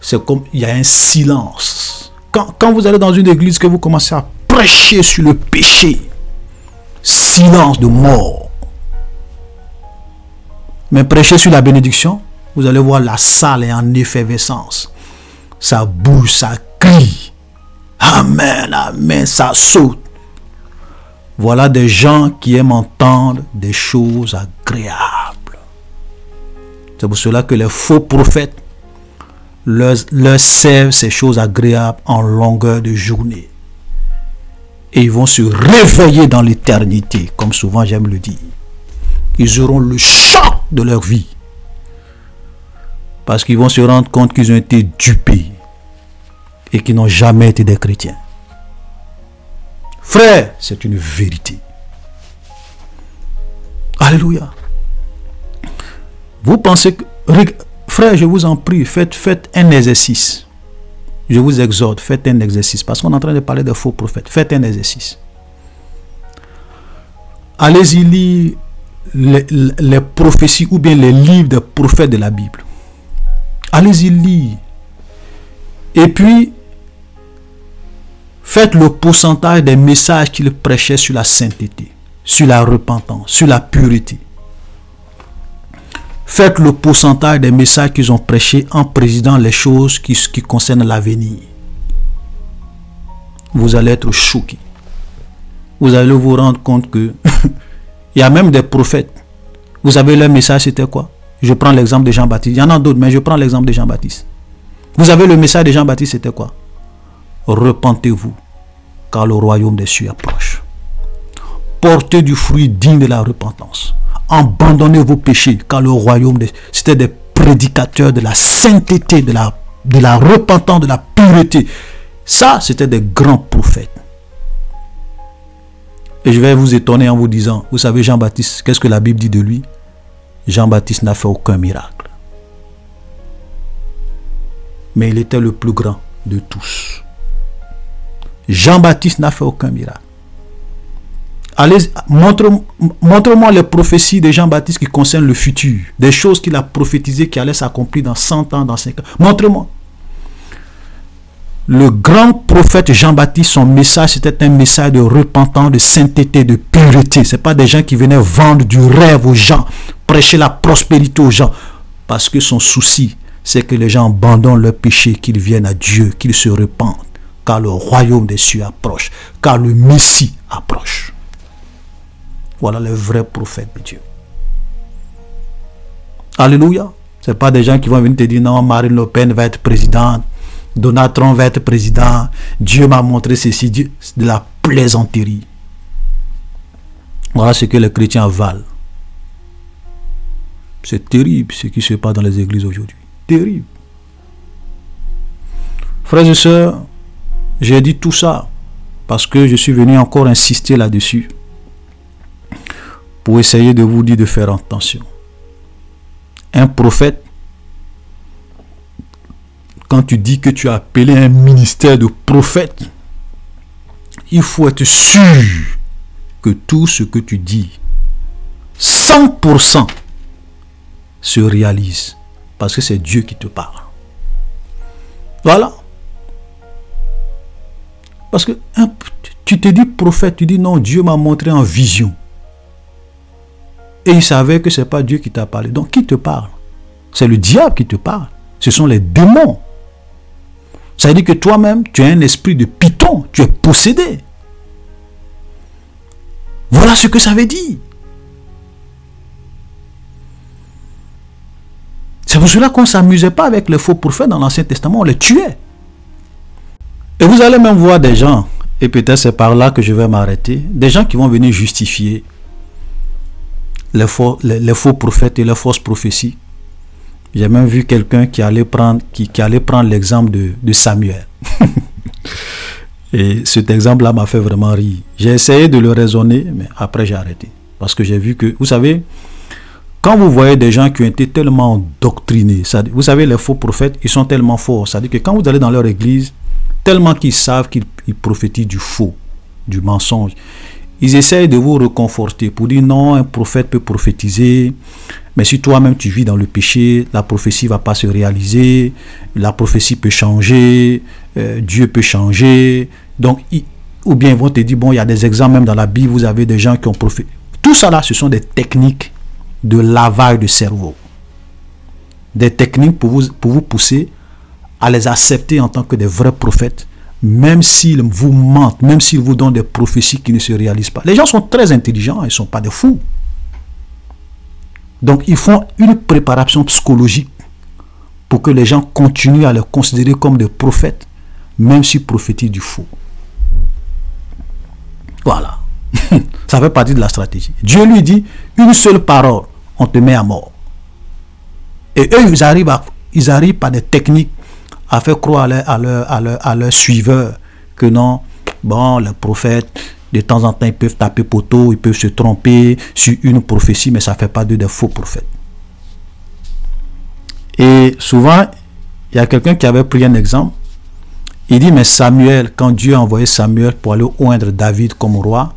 C'est comme il y a un silence. Quand vous allez dans une église, que vous commencez à prêcher sur le péché, silence de mort. Mais prêcher sur la bénédiction, vous allez voir la salle est en effervescence. Ça bouge, ça crie. Amen, amen, ça saute. Voilà des gens qui aiment entendre des choses agréables. C'est pour cela que les faux prophètes leur servent ces choses agréables en longueur de journée. Et ils vont se réveiller dans l'éternité, comme souvent j'aime le dire. Ils auront le choc de leur vie. Parce qu'ils vont se rendre compte qu'ils ont été dupés et qu'ils n'ont jamais été des chrétiens. Frère, c'est une vérité. Alléluia. Vous pensez que... Frère, je vous en prie, faites un exercice. Je vous exhorte, faites un exercice. Parce qu'on est en train de parler de faux prophètes. Faites un exercice. Allez-y lire les prophéties ou bien les livres des prophètes de la Bible. Allez-y lire. Et puis, faites le pourcentage des messages qu'ils prêchaient sur la sainteté, sur la repentance, sur la pureté. Faites le pourcentage des messages qu'ils ont prêchés en présidant les choses qui concernent l'avenir. Vous allez être choqués. Vous allez vous rendre compte que il y a même des prophètes. Vous savez leur message c'était quoi? Je prends l'exemple de Jean-Baptiste. Il y en a d'autres, mais je prends l'exemple de Jean-Baptiste. Vous savez le message de Jean-Baptiste c'était quoi? Repentez-vous, car le royaume des cieux approche. Portez du fruit digne de la repentance. Abandonnez vos péchés, car le royaume des... C'était des prédicateurs de la sainteté, de la repentance, de la pureté. Ça, c'était des grands prophètes. Et je vais vous étonner en vous disant, vous savez Jean-Baptiste, qu'est-ce que la Bible dit de lui? Jean-Baptiste n'a fait aucun miracle. Mais il était le plus grand de tous. Jean-Baptiste n'a fait aucun miracle. Allez, montre-moi les prophéties de Jean-Baptiste qui concernent le futur. Des choses qu'il a prophétisées qui allaient s'accomplir dans 100 ans, dans 5 ans. Montre-moi. Le grand prophète Jean-Baptiste, son message, c'était un message de repentance, de sainteté, de pureté. Ce n'est pas des gens qui venaient vendre du rêve aux gens, prêcher la prospérité aux gens. Parce que son souci, c'est que les gens abandonnent leur péché, qu'ils viennent à Dieu, qu'ils se repentent. Car le royaume des cieux approche, car le Messie approche. Voilà les vrais prophètes de Dieu. Alléluia. Ce n'est pas des gens qui vont venir te dire non, Marine Le Pen va être présidente, Donald Trump va être président, Dieu m'a montré ceci, Dieu. C'est de la plaisanterie. Voilà ce que les chrétiens valent. C'est terrible ce qui se passe dans les églises aujourd'hui. Terrible. Frères et sœurs, j'ai dit tout ça parce que je suis venu encore insister là-dessus pour essayer de vous dire de faire attention. Un prophète, quand tu dis que tu as appelé un ministère de prophète, il faut être sûr que tout ce que tu dis, 100% se réalise. Parce que c'est Dieu qui te parle. Voilà. Parce que tu te dis prophète, tu dis non, Dieu m'a montré en vision. Et il savait que ce n'est pas Dieu qui t'a parlé. Donc qui te parle? C'est le diable qui te parle. Ce sont les démons. Ça veut dire que toi-même, tu as un esprit de python. Tu es possédé. Voilà ce que ça veut dire. C'est pour cela qu'on ne s'amusait pas avec les faux prophètes dans l'Ancien Testament. On les tuait. Et vous allez même voir des gens, et peut-être c'est par là que je vais m'arrêter, des gens qui vont venir justifier les faux prophètes et les fausses prophéties. J'ai même vu quelqu'un qui allait prendre l'exemple de Samuel. Et cet exemple-là m'a fait vraiment rire. J'ai essayé de le raisonner, mais après j'ai arrêté. Parce que j'ai vu que, vous savez, quand vous voyez des gens qui ont été tellement doctrinés, vous savez, les faux prophètes, ils sont tellement forts. C'est-à-dire que quand vous allez dans leur église, tellement qu'ils savent qu'ils prophétisent du faux, du mensonge, ils essayent de vous réconforter pour dire non, un prophète peut prophétiser, mais si toi-même tu vis dans le péché, la prophétie ne va pas se réaliser, la prophétie peut changer, Dieu peut changer. Donc, ou bien ils vont te dire, bon, il y a des exemples même dans la Bible, vous avez des gens qui ont prophétisé. Tout ça là, ce sont des techniques de lavage de cerveau. Des techniques pour vous pousser à les accepter en tant que des vrais prophètes, même s'ils vous mentent, même s'ils vous donnent des prophéties qui ne se réalisent pas. Les gens sont très intelligents, ils ne sont pas des fous. Donc, ils font une préparation psychologique pour que les gens continuent à les considérer comme des prophètes, même s'ils prophétisent du faux. Voilà. Ça fait partie de la stratégie. Dieu lui dit, une seule parole, on te met à mort. Et eux, ils arrivent par des techniques à faire croire à leurs suiveurs que non, bon, les prophètes, de temps en temps, ils peuvent taper poteau, ils peuvent se tromper sur une prophétie, mais ça ne fait pas d'eux des faux prophètes. Et souvent, il y a quelqu'un qui avait pris un exemple. Il dit, mais Samuel, quand Dieu a envoyé Samuel pour aller oindre David comme roi,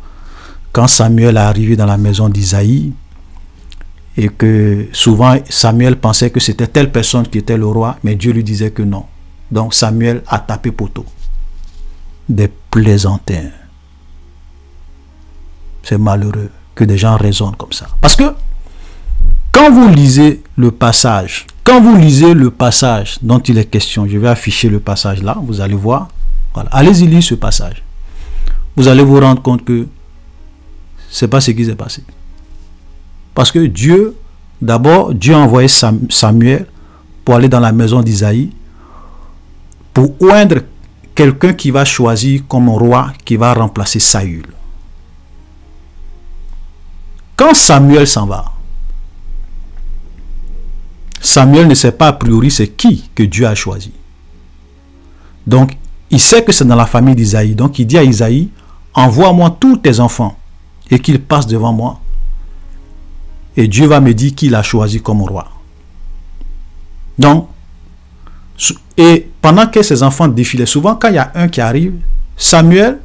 quand Samuel est arrivé dans la maison d'Isaïe, et que souvent Samuel pensait que c'était telle personne qui était le roi, mais Dieu lui disait que non. Donc Samuel a tapé poteau. Des plaisantins. C'est malheureux que des gens raisonnent comme ça. Parce que quand vous lisez le passage, dont il est question, je vais afficher le passage là, vous allez voir. Voilà. Allez-y lire ce passage. Vous allez vous rendre compte que c'est pas ce qui s'est passé. Parce que Dieu, d'abord, Dieu a envoyé Samuel pour aller dans la maison d'Isaïe, pour oindre quelqu'un qui va choisir comme roi, qui va remplacer Saül. Quand Samuel s'en va, Samuel ne sait pas a priori c'est qui que Dieu a choisi. Donc, il sait que c'est dans la famille d'Isaïe. Donc, il dit à Isaïe, envoie-moi tous tes enfants et qu'ils passent devant moi. Et Dieu va me dire qui l'a choisi comme roi. Donc, et pendant que ses enfants défilaient, souvent quand il y a un qui arrive, Samuel,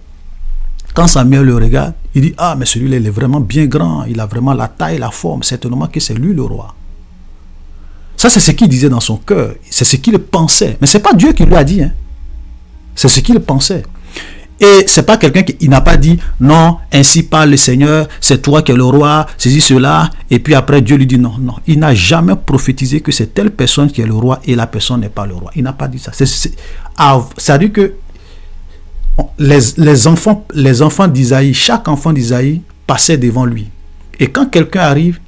quand Samuel le regarde, il dit, ah mais celui-là il est vraiment bien grand, il a vraiment la taille, la forme, certainement que c'est lui le roi. Ça c'est ce qu'il disait dans son cœur, c'est ce qu'il pensait, mais ce n'est pas Dieu qui lui a dit. Hein. C'est ce qu'il pensait. Et c'est pas quelqu'un qui n'a pas dit non, ainsi parle le Seigneur, c'est toi qui es le roi, ceci, cela, et puis après Dieu lui dit non, non. Il n'a jamais prophétisé que c'est telle personne qui est le roi et la personne n'est pas le roi. Il n'a pas dit ça. Ça veut dire que les enfants d'Isaïe, chaque enfant d'Isaïe passait devant lui. Et quand quelqu'un arrive,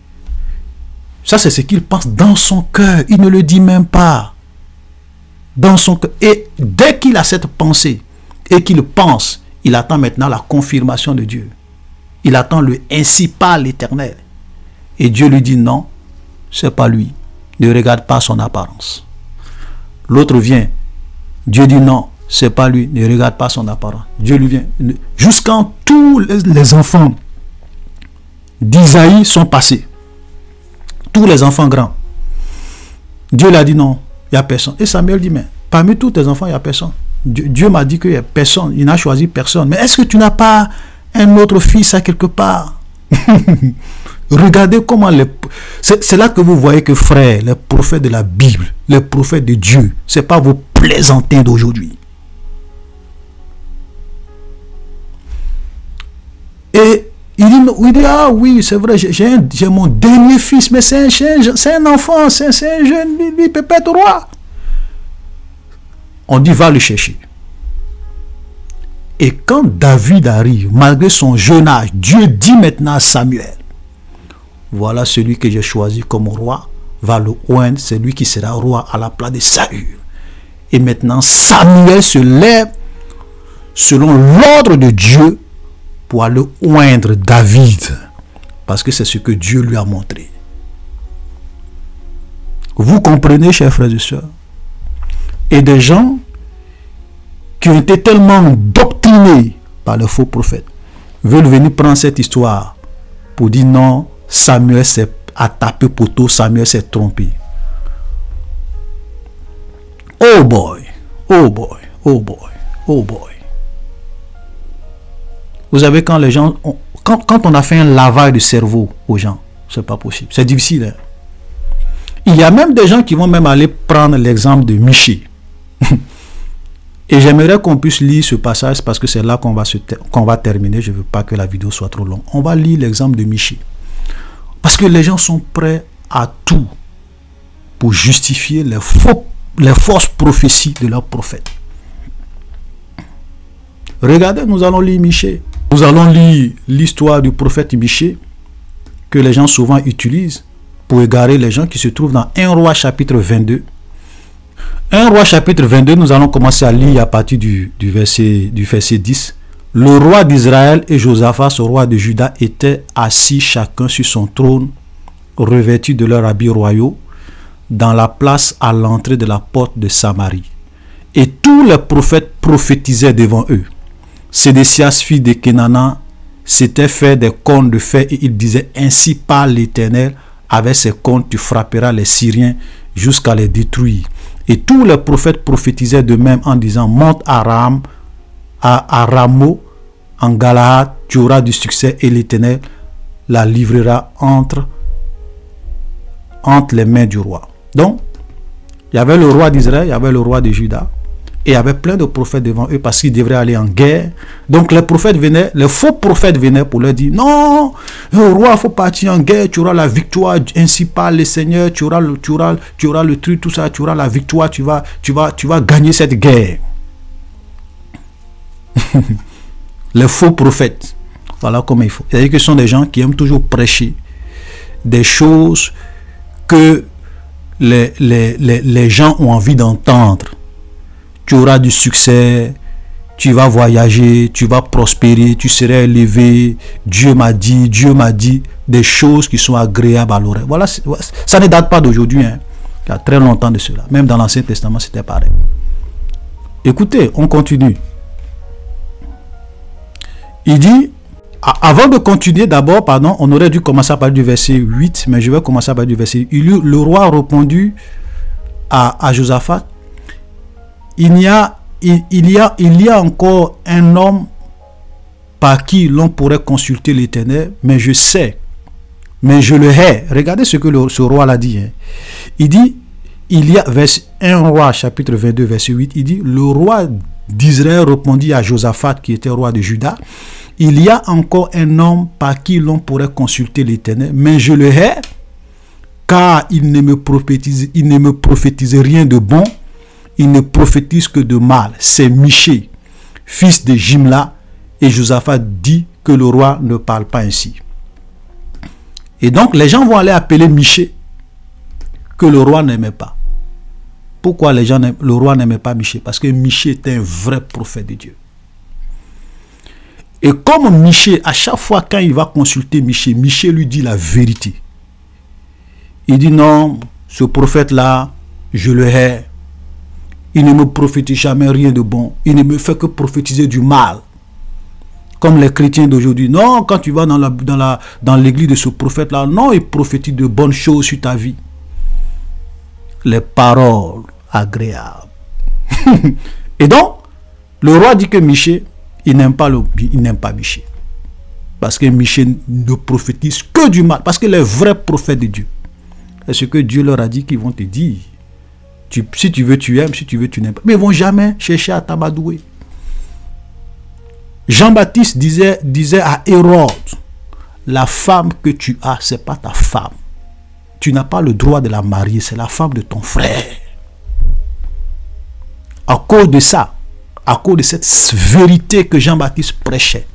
ça c'est ce qu'il pense dans son cœur. Il ne le dit même pas. Dans son cœur. Et dès qu'il a cette pensée et qu'il pense, il attend maintenant la confirmation de Dieu. Il attend le ainsi parle l'Éternel. Et Dieu lui dit non, c'est pas lui. Ne regarde pas son apparence. L'autre vient. Dieu dit non, c'est pas lui. Ne regarde pas son apparence. Dieu lui vient. Jusqu'à tous les enfants d'Isaïe sont passés. Tous les enfants grands. Dieu l'a dit non, il n'y a personne. Et Samuel dit mais parmi tous tes enfants, il n'y a personne. Dieu m'a dit qu'il n'y a personne. Il n'a choisi personne. Mais est-ce que tu n'as pas un autre fils à quelque part? Regardez comment c'est là que vous voyez que frère, les prophètes de la Bible, les prophètes de Dieu, ce n'est pas vos plaisantins d'aujourd'hui. Et il dit ah oui, c'est vrai, j'ai mon dernier fils, mais c'est un enfant, c'est un jeune, il peut pas être roi. On dit va le chercher. Et quand David arrive, malgré son jeune âge, Dieu dit maintenant à Samuel, voilà celui que j'ai choisi comme roi, va le oindre, c'est lui qui sera roi à la place de Saül. Et maintenant Samuel se lève selon l'ordre de Dieu pour aller oindre David, parce que c'est ce que Dieu lui a montré. Vous comprenez, chers frères et sœurs? Et des gens qui ont été tellement doctrinés par le faux prophète veulent venir prendre cette histoire pour dire non, Samuel a tapé poteau, Samuel s'est trompé. Oh boy, oh boy, oh boy, oh boy. Vous savez, quand les gens, quand on a fait un lavage de cerveau aux gens, c'est pas possible, c'est difficile. Hein? Il y a même des gens qui vont même aller prendre l'exemple de Michée. Et j'aimerais qu'on puisse lire ce passage parce que c'est là qu'on va terminer. Je ne veux pas que la vidéo soit trop longue. On va lire l'exemple de Michée. Parce que les gens sont prêts à tout pour justifier les fausses prophéties de leurs prophètes. Regardez, nous allons lire Michée. Nous allons lire l'histoire du prophète Michée que les gens souvent utilisent pour égarer les gens qui se trouvent dans 1 Roi chapitre 22. 1 Roi chapitre 22, nous allons commencer à lire à partir du verset 10. Le roi d'Israël et Josaphat, roi de Juda, étaient assis chacun sur son trône, revêtus de leurs habits royaux, dans la place à l'entrée de la porte de Samarie. Et tous les prophètes prophétisaient devant eux. Sédécias, fils de Kenana, s'était fait des cornes de fer et il disait ainsi parle l'Éternel, avec ses cornes tu frapperas les Syriens jusqu'à les détruire. Et tous les prophètes prophétisaient de même en disant monte à Ramoth, en Galaad, tu auras du succès et l'Éternel la livrera entre les mains du roi. Donc, il y avait le roi d'Israël, il y avait le roi de Juda. Et il y avait plein de prophètes devant eux parce qu'ils devraient aller en guerre. Donc les prophètes venaient, les faux prophètes venaient pour leur dire non, le roi, il faut partir en guerre, tu auras la victoire, ainsi parle le Seigneur, tu auras le truc, tout ça, tu auras la victoire, tu vas gagner cette guerre. Les faux prophètes, voilà comment il faut. C'est-à-dire que ce sont des gens qui aiment toujours prêcher des choses que les gens ont envie d'entendre. Tu auras du succès, tu vas voyager, tu vas prospérer, tu seras élevé, Dieu m'a dit, des choses qui sont agréables à l'oreille. Voilà, ça ne date pas d'aujourd'hui, hein. Il y a très longtemps de cela. Même dans l'Ancien Testament, c'était pareil. Écoutez, on continue. Il dit, avant de continuer, d'abord, pardon, on aurait dû commencer à parler du verset 8, mais je vais commencer à parler du verset 8. Le roi a répondu à Josaphat, il y a encore un homme par qui l'on pourrait consulter l'Éternel, mais je sais, mais je le hais. Regardez ce que ce roi l'a dit. Hein. Il dit, il y a, 1 Roi chapitre 22, verset 8, il dit, le roi d'Israël répondit à Josaphat, qui était roi de Juda, il y a encore un homme par qui l'on pourrait consulter l'Éternel, mais je le hais, car il ne me prophétise rien de bon, il ne prophétise que de mal. C'est Michée, fils de Jimla, et Josaphat dit que le roi ne parle pas ainsi. Et donc les gens vont aller appeler Michée, que le roi n'aimait pas. Pourquoi le roi n'aimait pas Michée? Parce que Michée était un vrai prophète de Dieu. Et comme Michée, à chaque fois quand il va consulter Michée, Michée lui dit la vérité. Il dit non, ce prophète-là, je le hais. Il ne me prophétise jamais rien de bon. Il ne me fait que prophétiser du mal. Comme les chrétiens d'aujourd'hui. Non, quand tu vas dans l'église de ce prophète-là, non, il prophétise de bonnes choses sur ta vie. Les paroles agréables. Et donc, le roi dit que Michée, il n'aime pas Michée. Parce que Michée ne prophétise que du mal. Parce que les vrais prophètes de Dieu, c'est ce que Dieu leur a dit qu'ils vont te dire. Si tu veux, tu aimes. Si tu veux, tu n'aimes pas. Mais ils ne vont jamais chercher à t'amadouer. Jean-Baptiste disait à Hérode, la femme que tu as, ce n'est pas ta femme. Tu n'as pas le droit de la marier, c'est la femme de ton frère. À cause de ça, à cause de cette vérité que Jean-Baptiste prêchait,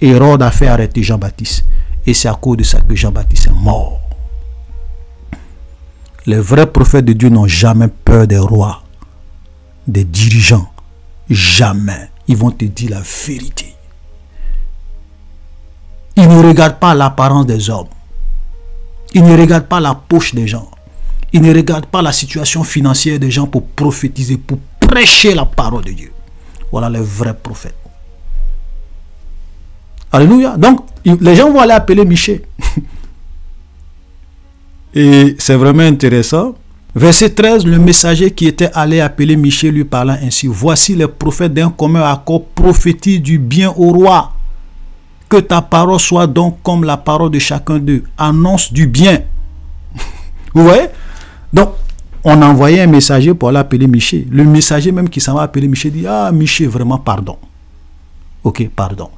Hérode a fait arrêter Jean-Baptiste. Et c'est à cause de ça que Jean-Baptiste est mort. Les vrais prophètes de Dieu n'ont jamais peur des rois, des dirigeants. Jamais. Ils vont te dire la vérité. Ils ne regardent pas l'apparence des hommes. Ils ne regardent pas la poche des gens. Ils ne regardent pas la situation financière des gens pour prophétiser, pour prêcher la parole de Dieu. Voilà les vrais prophètes. Alléluia. Donc, les gens vont aller appeler Michée. Et c'est vraiment intéressant. Verset 13, le messager qui était allé appeler Michée lui parlant ainsi. Voici les prophètes d'un commun accord prophétisent du bien au roi. Que ta parole soit donc comme la parole de chacun d'eux. Annonce du bien. Vous voyez? Donc, on a envoyé un messager pour aller appeler Michée. Le messager même qui s'en va appeler Michée dit, ah Michée, vraiment pardon. Ok, pardon.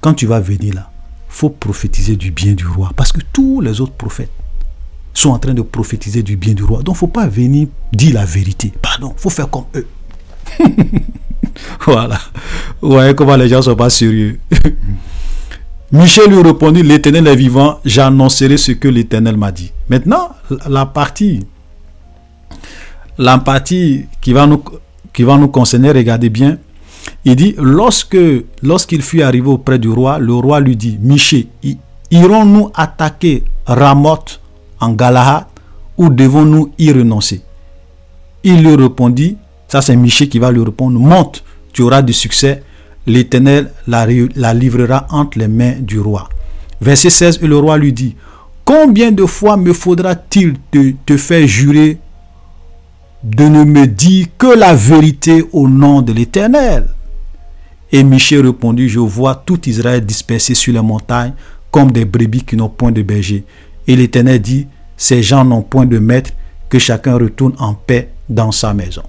Quand tu vas venir là, il faut prophétiser du bien du roi. Parce que tous les autres prophètes sont en train de prophétiser du bien du roi. Donc, il ne faut pas venir dire la vérité. Pardon, il faut faire comme eux. Voilà. Vous voyez comment les gens ne sont pas sérieux. Michée lui répondit, l'Éternel est vivant, j'annoncerai ce que l'Éternel m'a dit. Maintenant, la partie qui va nous concerner, regardez bien. Il dit, lorsqu'il fut arrivé auprès du roi, le roi lui dit, Michée, irons-nous attaquer Ramoth en Galahad ou devons-nous y renoncer? Il lui répondit, ça c'est Michée qui va lui répondre, monte, tu auras du succès, l'Éternel la livrera entre les mains du roi. Verset 16, et le roi lui dit, combien de fois me faudra-t-il te faire jurer de ne me dire que la vérité au nom de l'Éternel? Et Michée répondit, je vois tout Israël dispersé sur les montagnes comme des brebis qui n'ont point de berger. Et l'Éternel dit, ces gens n'ont point de maître, que chacun retourne en paix dans sa maison.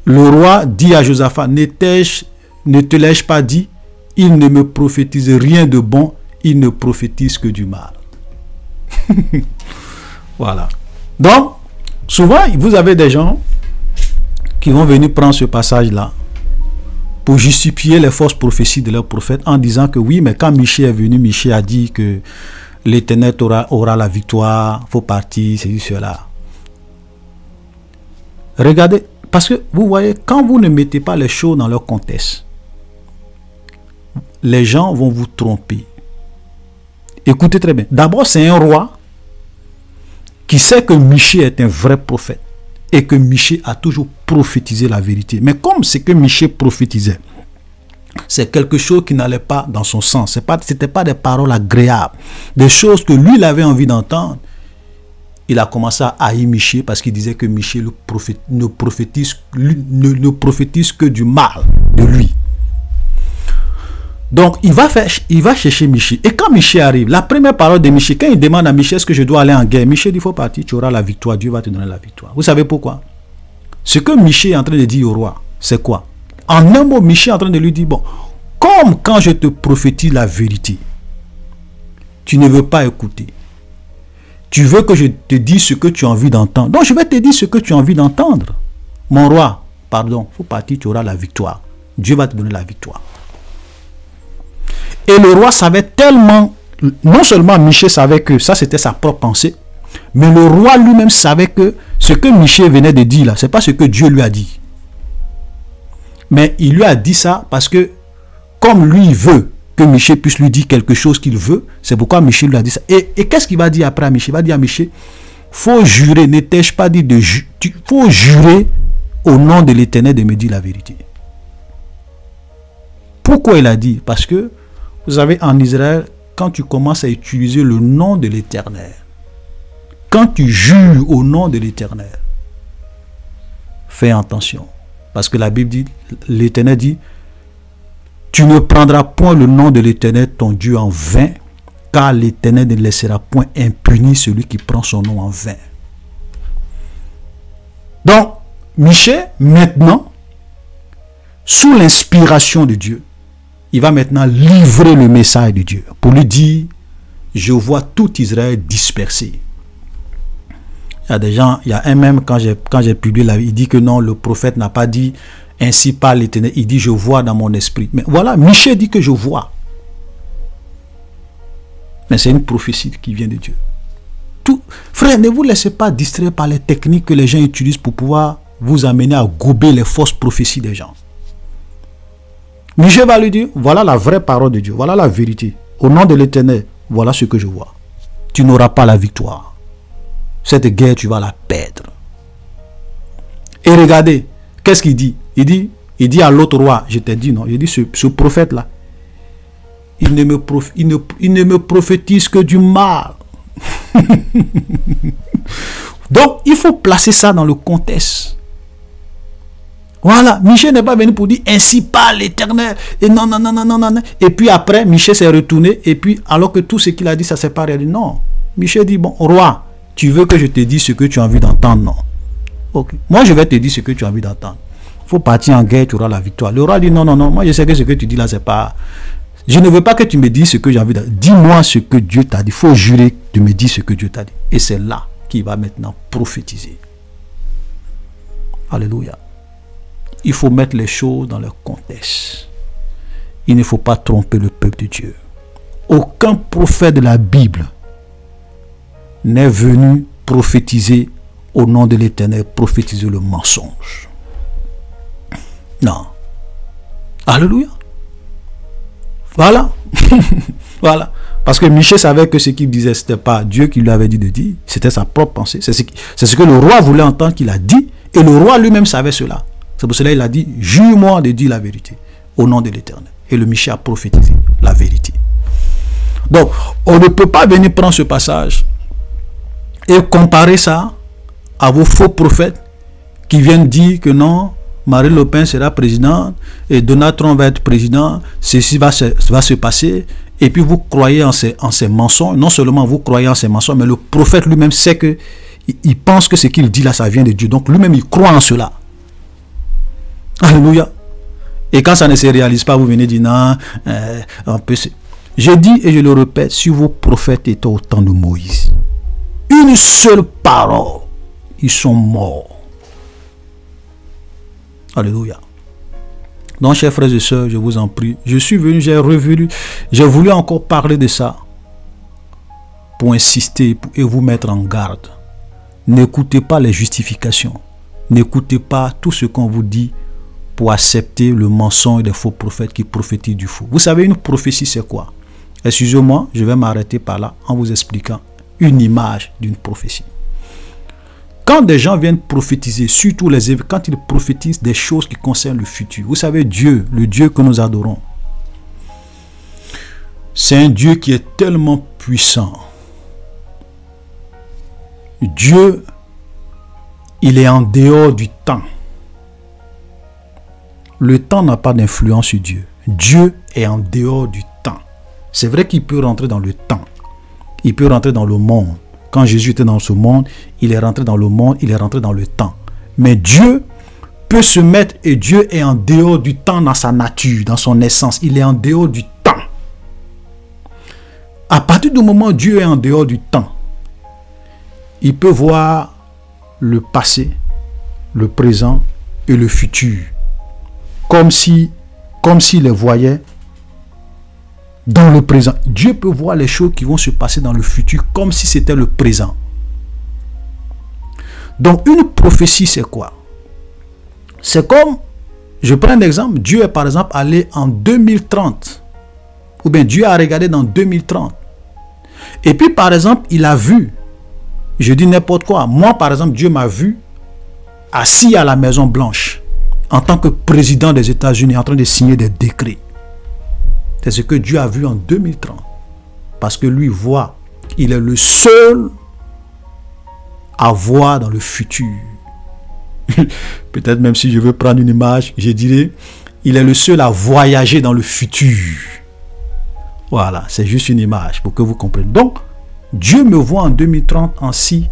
Le roi dit à Josaphat, ne te l'ai-je pas dit, il ne me prophétise rien de bon, il ne prophétise que du mal. Voilà. Donc, souvent, vous avez des gens qui vont venir prendre ce passage-là pour justifier les fausses prophéties de leurs prophètes en disant que oui, mais quand Michée est venu, Michée a dit que l'Éternel aura la victoire, il faut partir, c'est cela. Regardez, parce que vous voyez, quand vous ne mettez pas les choses dans leur contexte, les gens vont vous tromper. Écoutez très bien. D'abord, c'est un roi qui sait que Michée est un vrai prophète et que Michée a toujours prophétisé la vérité. Mais comme c'est que Michée prophétisait, c'est quelque chose qui n'allait pas dans son sens. Ce n'était pas des paroles agréables, des choses que lui, il avait envie d'entendre. Il a commencé à haïr Michée parce qu'il disait que Michée ne prophétise que du mal de lui. Donc, il va chercher Michée. Et quand Michée arrive, la première parole de Michée, quand il demande à Michée, est-ce que je dois aller en guerre? Michée dit, il faut partir, tu auras la victoire. Dieu va te donner la victoire. Vous savez pourquoi? Ce que Michée est en train de dire au roi, c'est quoi? En un mot, Michée est en train de lui dire, bon, comme quand je te prophétise la vérité, tu ne veux pas écouter. Tu veux que je te dise ce que tu as envie d'entendre. Donc je vais te dire ce que tu as envie d'entendre. Mon roi, pardon, il faut partir, tu auras la victoire. Dieu va te donner la victoire. Et le roi savait tellement, non seulement Michée savait que ça c'était sa propre pensée, mais le roi lui-même savait que ce que Michée venait de dire là, ce n'est pas ce que Dieu lui a dit. Mais il lui a dit ça parce que, comme lui il veut que Michée puisse lui dire quelque chose qu'il veut, c'est pourquoi Michée lui a dit ça. Et qu'est-ce qu'il va dire après à Michée? Il va dire à Michée, faut jurer, ne t'ai-je pas dit de jurer, faut jurer au nom de l'Éternel de me dire la vérité. Pourquoi il a dit? Parce que, vous savez, en Israël, quand tu commences à utiliser le nom de l'Éternel, quand tu jures au nom de l'Éternel, fais attention. Parce que la Bible dit, l'Éternel dit, tu ne prendras point le nom de l'Éternel, ton Dieu, en vain, car l'Éternel ne laissera point impuni celui qui prend son nom en vain. Donc, Michée, maintenant, sous l'inspiration de Dieu, il va maintenant livrer le message de Dieu pour lui dire, je vois tout Israël dispersé. Il y a des gens, il y a un même, quand j'ai publié la vie, il dit que non, le prophète n'a pas dit ainsi par l'Éternel, il dit je vois dans mon esprit. Mais voilà, Michée dit que je vois. Mais c'est une prophétie qui vient de Dieu. Frère, ne vous laissez pas distraire par les techniques que les gens utilisent pour pouvoir vous amener à gober les fausses prophéties des gens. Michée va lui dire, voilà la vraie parole de Dieu, voilà la vérité. Au nom de l'Éternel, voilà ce que je vois. Tu n'auras pas la victoire. Cette guerre, tu vas la perdre. Et regardez, qu'est-ce qu'il dit? Il dit à l'autre roi, je t'ai dit non, il dit ce prophète-là, il ne me prophétise que du mal. Donc, il faut placer ça dans le contexte. Voilà, Michée n'est pas venu pour dire ainsi parle l'Éternel. Et non. Et puis après, Michée s'est retourné. Et puis, alors que tout ce qu'il a dit, ça s'est pas réalisé. Non. Michée dit, bon, roi, tu veux que je te dise ce que tu as envie d'entendre? Non. Ok. Moi, je vais te dire ce que tu as envie d'entendre. Il faut partir en guerre, tu auras la victoire. Le roi dit, non. Moi, je sais que ce que tu dis là, c'est pas... Je ne veux pas que tu me dises ce que j'ai envie d'entendre. Dis-moi ce que Dieu t'a dit. Il faut jurer de me dire ce que Dieu t'a dit. Et c'est là qu'il va maintenant prophétiser. Alléluia. Il faut mettre les choses dans leur contexte. Il ne faut pas tromper le peuple de Dieu. Aucun prophète de la Bible n'est venu prophétiser au nom de l'Éternel, prophétiser le mensonge. Non. Alléluia. Voilà. Voilà. Parce que Michée savait que ce qu'il disait, ce n'était pas Dieu qui lui avait dit de dire, c'était sa propre pensée. C'est ce que le roi voulait entendre qu'il a dit, et le roi lui-même savait cela. C'est pour cela qu'il a dit, jure-moi de dire la vérité au nom de l'Éternel. Et le Michée a prophétisé la vérité. Donc, on ne peut pas venir prendre ce passage et comparer ça à vos faux prophètes qui viennent dire que non, Marine Le Pen sera présidente et Donald Trump va être président, ceci va se passer. Et puis vous croyez en ces mensonges. Non seulement vous croyez en ces mensonges, mais le prophète lui-même sait que il pense que ce qu'il dit là, ça vient de Dieu. Donc lui-même, il croit en cela. Alléluia. Et quand ça ne se réalise pas, vous venez dire non, je dis et je le répète, si vos prophètes étaient au temps de Moïse, une seule parole, ils sont morts. Alléluia. Donc, chers frères et sœurs, je vous en prie, je suis venu, j'ai revenu, j'ai voulu encore parler de ça pour insister et vous mettre en garde. N'écoutez pas les justifications. N'écoutez pas tout ce qu'on vous dit pour accepter le mensonge des faux prophètes qui prophétisent du faux. Vous savez, une prophétie, c'est quoi? Excusez-moi, je vais m'arrêter par là en vous expliquant une image d'une prophétie. Quand des gens viennent prophétiser, surtout quand ils prophétisent des choses qui concernent le futur, vous savez, Dieu, le Dieu que nous adorons, c'est un Dieu qui est tellement puissant. Dieu, il est en dehors du temps. Le temps n'a pas d'influence sur Dieu. Dieu est en dehors du temps. C'est vrai qu'il peut rentrer dans le temps. Il peut rentrer dans le monde. Quand Jésus était dans ce monde, il est rentré dans le monde, il est rentré dans le temps. Mais Dieu, peut se mettre, et Dieu est en dehors du temps dans sa nature, dans son essence. Il est en dehors du temps. À partir du moment où Dieu est en dehors du temps, il peut voir le passé, le présent et le futur. Comme s'il les voyait dans le présent. Dieu peut voir les choses qui vont se passer dans le futur comme si c'était le présent. Donc une prophétie, c'est quoi? C'est comme, je prends un exemple, Dieu est par exemple allé en 2030. Ou bien Dieu a regardé dans 2030. Et puis par exemple, il a vu, je dis n'importe quoi, moi par exemple, Dieu m'a vu assis à la Maison Blanche en tant que président des États-Unis en train de signer des décrets. C'est ce que Dieu a vu en 2030. Parce que lui voit, il est le seul à voir dans le futur. Peut-être même si je veux prendre une image, je dirais, il est le seul à voyager dans le futur. Voilà, c'est juste une image pour que vous compreniez. Donc, Dieu me voit en 2030 ainsi,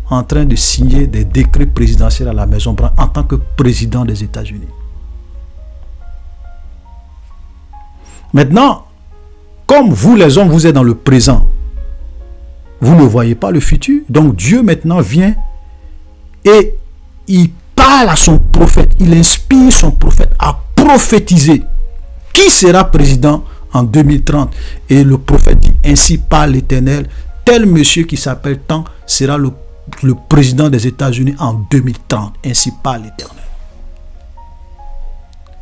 en train de signer des décrets présidentiels à la Maison Blanche en tant que président des États-Unis. Maintenant, comme vous les hommes, vous êtes dans le présent, vous ne voyez pas le futur. Donc Dieu maintenant vient et il parle à son prophète, il inspire son prophète à prophétiser qui sera président en 2030. Et le prophète dit, ainsi parle l'Éternel, tel monsieur qui s'appelle tant sera le président des États-Unis en 2030. Ainsi parle l'Éternel.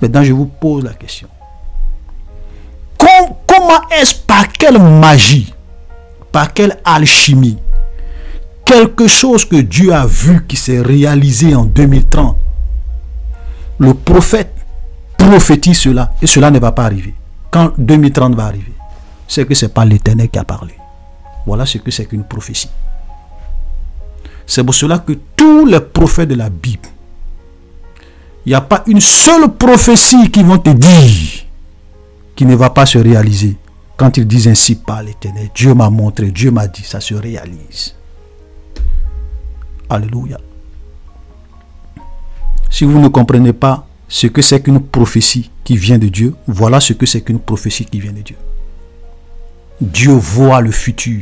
Maintenant, je vous pose la question. Comment est-ce, par quelle magie, par quelle alchimie, quelque chose que Dieu a vu qui s'est réalisé en 2030, le prophète prophétise cela et cela ne va pas arriver. Quand 2030 va arriver, c'est que ce n'est pas l'Éternel qui a parlé. Voilà ce que c'est qu'une prophétie. C'est pour cela que tous les prophètes de la Bible, il n'y a pas une seule prophétie qui vont te dire qui ne va pas se réaliser. Quand ils disent ainsi par l'Éternel, Dieu m'a montré, Dieu m'a dit, ça se réalise. Alléluia. Si vous ne comprenez pas ce que c'est qu'une prophétie qui vient de Dieu, voilà ce que c'est qu'une prophétie qui vient de Dieu. Dieu voit le futur.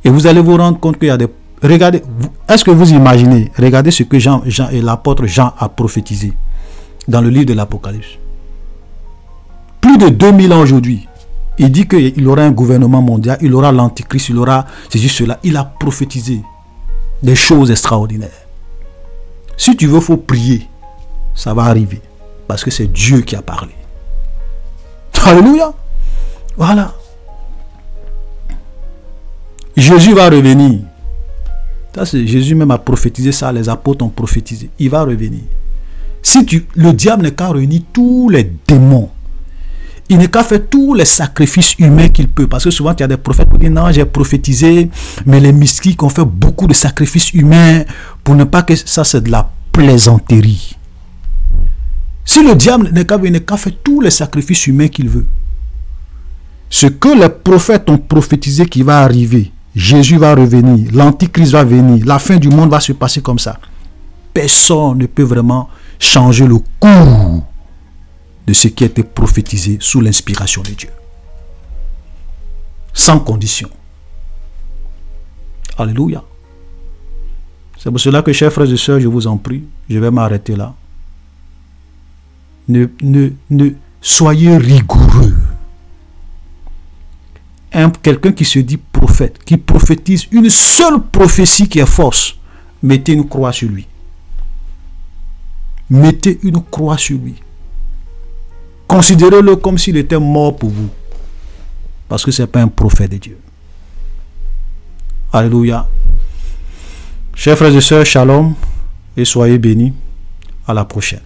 Et vous allez vous rendre compte qu'il y a des... Regardez, est-ce que vous imaginez, regardez ce que Jean et l'apôtre Jean a prophétisé dans le livre de l'Apocalypse. Plus de 2000 ans aujourd'hui, il dit qu'il aura un gouvernement mondial, il aura l'antichrist, il aura ceci, cela. Il a prophétisé des choses extraordinaires. Si tu veux, il faut prier. Ça va arriver. Parce que c'est Dieu qui a parlé. Alléluia. Voilà. Jésus va revenir. Jésus même a prophétisé ça, les apôtres ont prophétisé. Il va revenir. Le diable n'est qu'à réunir tous les démons. Il n'est qu'à faire tous les sacrifices humains qu'il peut. Parce que souvent, il y a des prophètes qui disent, non, j'ai prophétisé, mais les mystiques ont fait beaucoup de sacrifices humains pour ne pas que ça, c'est de la plaisanterie. Si le diable n'est qu'à faire tous les sacrifices humains qu'il veut, ce que les prophètes ont prophétisé qui va arriver, Jésus va revenir, l'antichrist va venir, la fin du monde va se passer comme ça. Personne ne peut vraiment changer le cours de ce qui a été prophétisé sous l'inspiration de Dieu. Sans condition. Alléluia. C'est pour cela que, chers frères et sœurs, je vous en prie, je vais m'arrêter là. Ne soyez rigoureux. Quelqu'un qui se dit prophète, qui prophétise une seule prophétie qui est fausse, mettez une croix sur lui. Mettez une croix sur lui. Considérez-le comme s'il était mort pour vous. Parce que ce n'est pas un prophète de Dieu. Alléluia. Chers frères et sœurs, shalom et soyez bénis. À la prochaine.